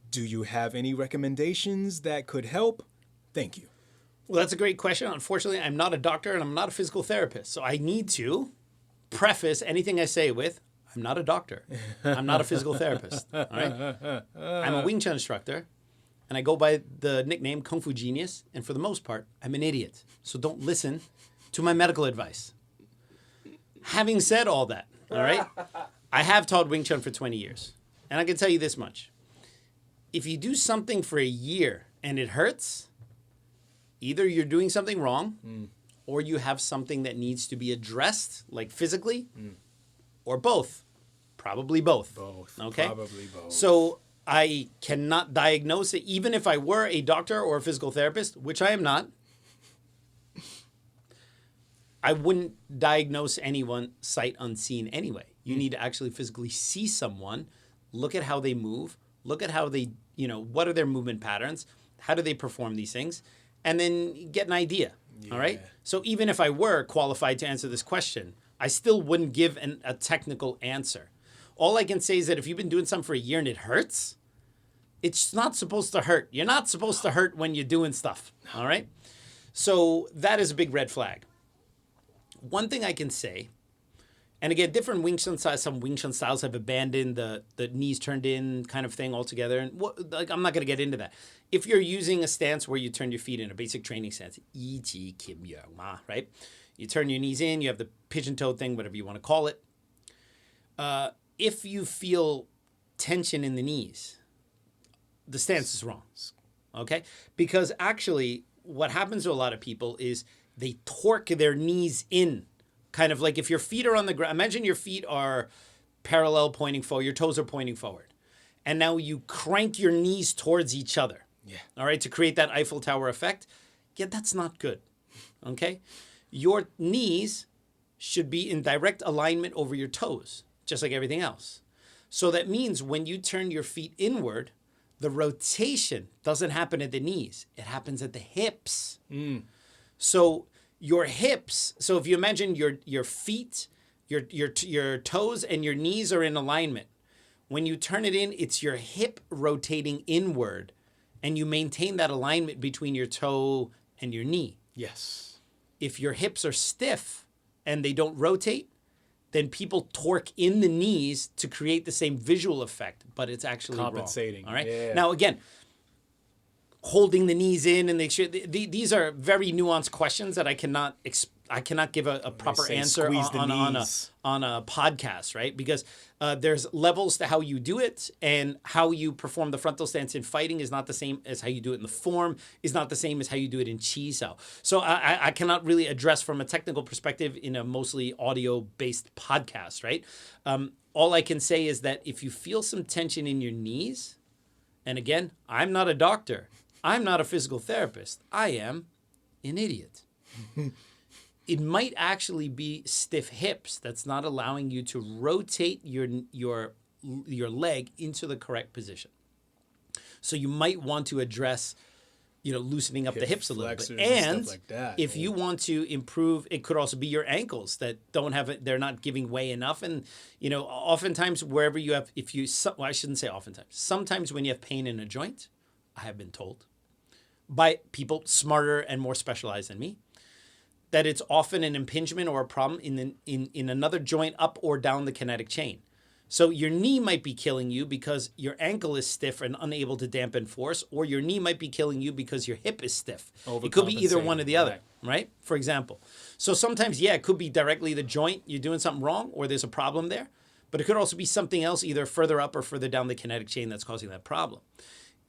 Do you have any recommendations that could help? Thank you. Well, that's a great question. Unfortunately, I'm not a doctor and I'm not a physical therapist. So I need to preface anything I say with, I'm not a doctor. I'm not a physical therapist. All right? I'm a Wing Chun instructor. And I go by the nickname Kung Fu Genius. And for the most part, I'm an idiot. So don't listen to my medical advice. Having said all that, all right, I have taught Wing Chun for 20 years. And I can tell you this much. If you do something for a year and it hurts, either you're doing something wrong or you have something that needs to be addressed, like physically, or both. Probably both. Both. Okay? Probably both. So I cannot diagnose it, even if I were a doctor or a physical therapist, which I am not. I wouldn't diagnose anyone sight unseen anyway. You need to actually physically see someone, look at how they move, look at how they, what are their movement patterns, how do they perform these things, and then get an idea. Yeah. All right? So even if I were qualified to answer this question, I still wouldn't give a technical answer. All I can say is that if you've been doing something for a year and it hurts, it's not supposed to hurt. You're not supposed to hurt when you're doing stuff, all right? So that is a big red flag. One thing I can say, and again, different Wing Chun styles, some Wing Chun styles have abandoned the knees turned in kind of thing altogether. And I'm not going to get into that. If you're using a stance where you turn your feet in, a basic training stance, Yi Ji Kim Yang Ma, right? You turn your knees in, you have the pigeon-toed thing, whatever you want to call it. If you feel tension in the knees, the stance is wrong, okay? Because actually, what happens to a lot of people is they torque their knees in, kind of like if your feet are on the ground. Imagine your feet are parallel pointing forward, your toes are pointing forward. And now you crank your knees towards each other, all right, to create that Eiffel Tower effect. Yeah, that's not good, okay? Your knees should be in direct alignment over your toes, just like everything else. So that means when you turn your feet inward, the rotation doesn't happen at the knees. It happens at the hips. So your hips, so if you imagine your feet, your toes and your knees are in alignment. When you turn it in, it's your hip rotating inward, and you maintain that alignment between your toe and your knee. Yes. If your hips are stiff and they don't rotate, then people torque in the knees to create the same visual effect, but it's actually Compensating. Wrong. All right. Yeah. Now, again, holding the knees in, and these are very nuanced questions that I cannot give a proper answer on a podcast, right? Because there's levels to how you do it, and how you perform the frontal stance in fighting is not the same as how you do it in the form, is not the same as how you do it in Chiu. So I cannot really address from a technical perspective in a mostly audio-based podcast, right? All I can say is that if you feel some tension in your knees, and again, I'm not a doctor, I'm not a physical therapist, I am an idiot. It might actually be stiff hips that's not allowing you to rotate your leg into the correct position. So you might want to address, loosening up the hips a little bit. And stuff like that. If you want to improve, it could also be your ankles that don't have it. They're not giving way enough. And, oftentimes wherever you have, I shouldn't say oftentimes. Sometimes when you have pain in a joint, I have been told by people smarter and more specialized than me, that it's often an impingement or a problem in another joint up or down the kinetic chain. So your knee might be killing you because your ankle is stiff and unable to dampen force, or your knee might be killing you because your hip is stiff. It could be either one or the other, right? For example. So sometimes, it could be directly the joint, you're doing something wrong, or there's a problem there. But it could also be something else, either further up or further down the kinetic chain, that's causing that problem.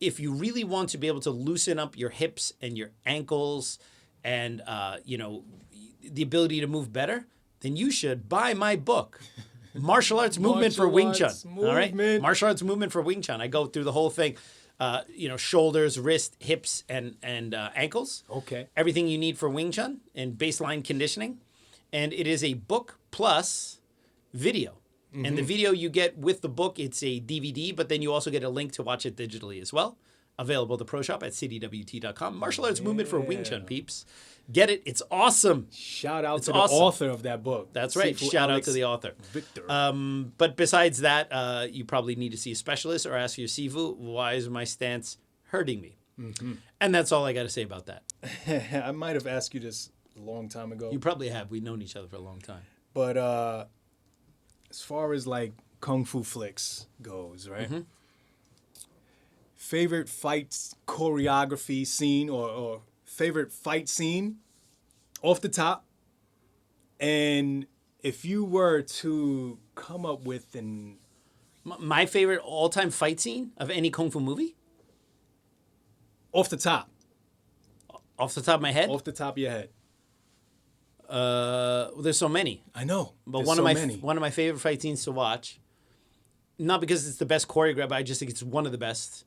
If you really want to be able to loosen up your hips and your ankles and, the ability to move better, then you should buy my book, Martial Arts Movement for Wing Chun. All right? Martial Arts Movement for Wing Chun. I go through the whole thing, shoulders, wrist, hips, and ankles. Okay. Everything you need for Wing Chun and baseline conditioning. And it is a book plus video. Mm-hmm. And the video you get with the book, it's a DVD, but then you also get a link to watch it digitally as well. Available at the Pro Shop at citywt.com. Martial Arts Movement for Wing Chun, peeps. Get it. It's awesome. Shout out to the author of that book. That's right. Shout out to the author. Richter. But besides that, you probably need to see a specialist or ask your Sifu, why is my stance hurting me? Mm-hmm. And that's all I got to say about that. I might have asked you this a long time ago. You probably have. We've known each other for a long time. But as far as like Kung Fu flicks goes, right? Mm-hmm. Favorite fight choreography scene or favorite fight scene off the top? And if you were to come up with my favorite all-time fight scene of any Kung Fu movie? Off the top. Off the top of my head? Off the top of your head. There's so many. I know. But one of my favorite fight scenes to watch, not because it's the best choreographed, I just think it's one of the best,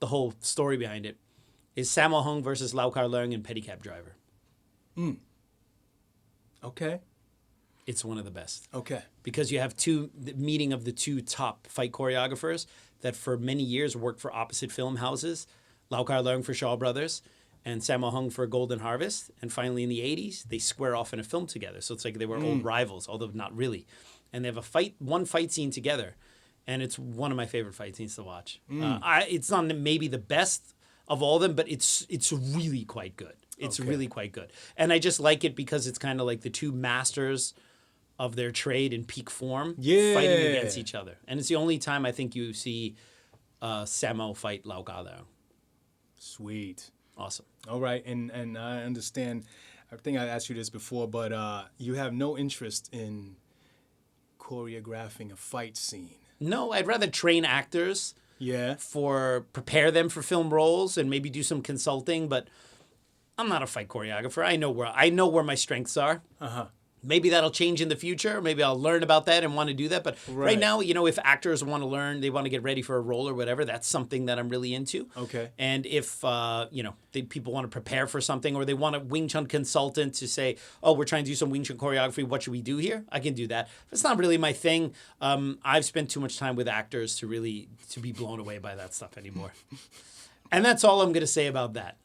the whole story behind it, is Sammo Hung versus Lau Kar Leung in Pedicab Driver. Okay. It's one of the best. Okay. Because you have the meeting of the two top fight choreographers that for many years worked for opposite film houses, Lau Kar Leung for Shaw Brothers and Sammo Hung for Golden Harvest. And finally in the 80s, they square off in a film together. So it's like they were old rivals, although not really. And they have one fight scene together. And it's one of my favorite fight scenes to watch. It's not maybe the best of all of them, but it's really quite good. It's really quite good. And I just like it because it's kind of like the two masters of their trade in peak form fighting against each other. And it's the only time I think you see Sammo fight Lau Kar Leung. Sweet. Awesome. All right. And I understand. I think I asked you this before, but you have no interest in choreographing a fight scene. No, I'd rather train actors. Yeah. Prepare them for film roles and maybe do some consulting, but I'm not a fight choreographer. I know where my strengths are. Uh-huh. Maybe that'll change in the future. Maybe I'll learn about that and want to do that. But right now, if actors want to learn, they want to get ready for a role or whatever, that's something that I'm really into. Okay. And if, people want to prepare for something or they want a Wing Chun consultant to say, oh, we're trying to do some Wing Chun choreography, what should we do here? I can do that. But it's not really my thing. I've spent too much time with actors to be blown away by that stuff anymore. And that's all I'm going to say about that.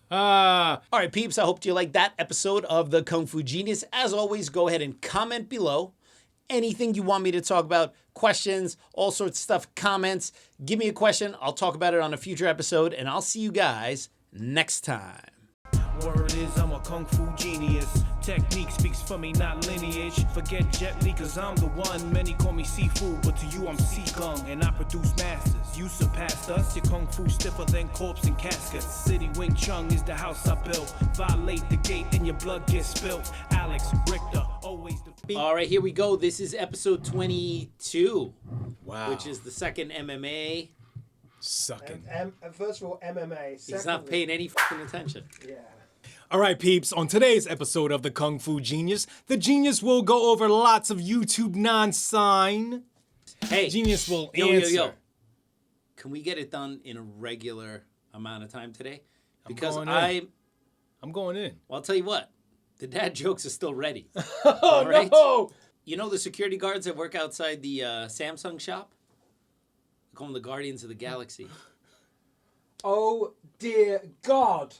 All right, peeps, I hope you liked that episode of the Kung Fu Genius. As always, go ahead and comment below anything you want me to talk about, questions, all sorts of stuff, comments. Give me a question. I'll talk about it on a future episode, and I'll see you guys next time. Word is I'm a kung fu genius. Technique speaks for me, not lineage. Forget Jet Li, cause I'm the one. Many call me seafood, but to you I'm sea gung. And I produce masters. You surpassed us. Your kung fu stiffer than corpse and caskets. City Wing Chun is the house I built. Violate the gate and your blood gets spilt. Alex Richter, always the... All right, here we go. This is episode 22. Wow. Which is the second MMA. Sucking. First of all, MMA. He's not paying any fucking attention. Yeah. All right, peeps, on today's episode of The Kung Fu Genius, the genius will go over lots of YouTube non-sign. Hey. Genius will Yo. answer. Can we get it done in a regular amount of time today? Because I'm going in. Well, I'll tell you what. The dad jokes are still ready. Oh, All right? no! You know the security guards that work outside the Samsung shop? They call them the Guardians of the Galaxy. Oh, dear God.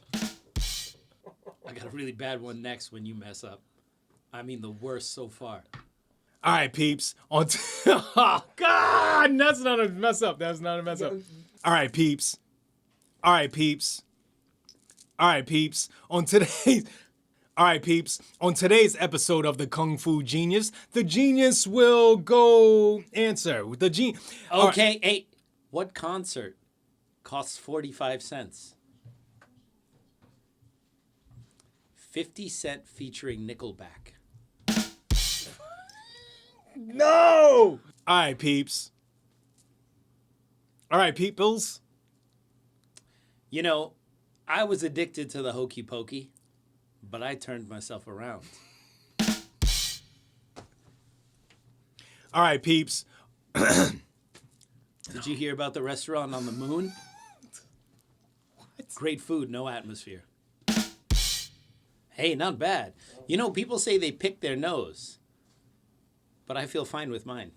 I got a really bad one next when you mess up. I mean, the worst so far. All right, peeps. Oh, God! That's not a mess up. That's not a mess up. All right, peeps. All right, peeps. All right, peeps. On today's episode of The Kung Fu Genius, the genius will go answer. Okay, hey, what concert costs 45 cents? 50 Cent featuring Nickelback. No! All right, peeps. All right, peoples. You know, I was addicted to the hokey pokey, but I turned myself around. All right, peeps. Did you hear about the restaurant on the moon? What? Great food, no atmosphere. Hey, not bad. You know, people say they pick their nose, but I feel fine with mine.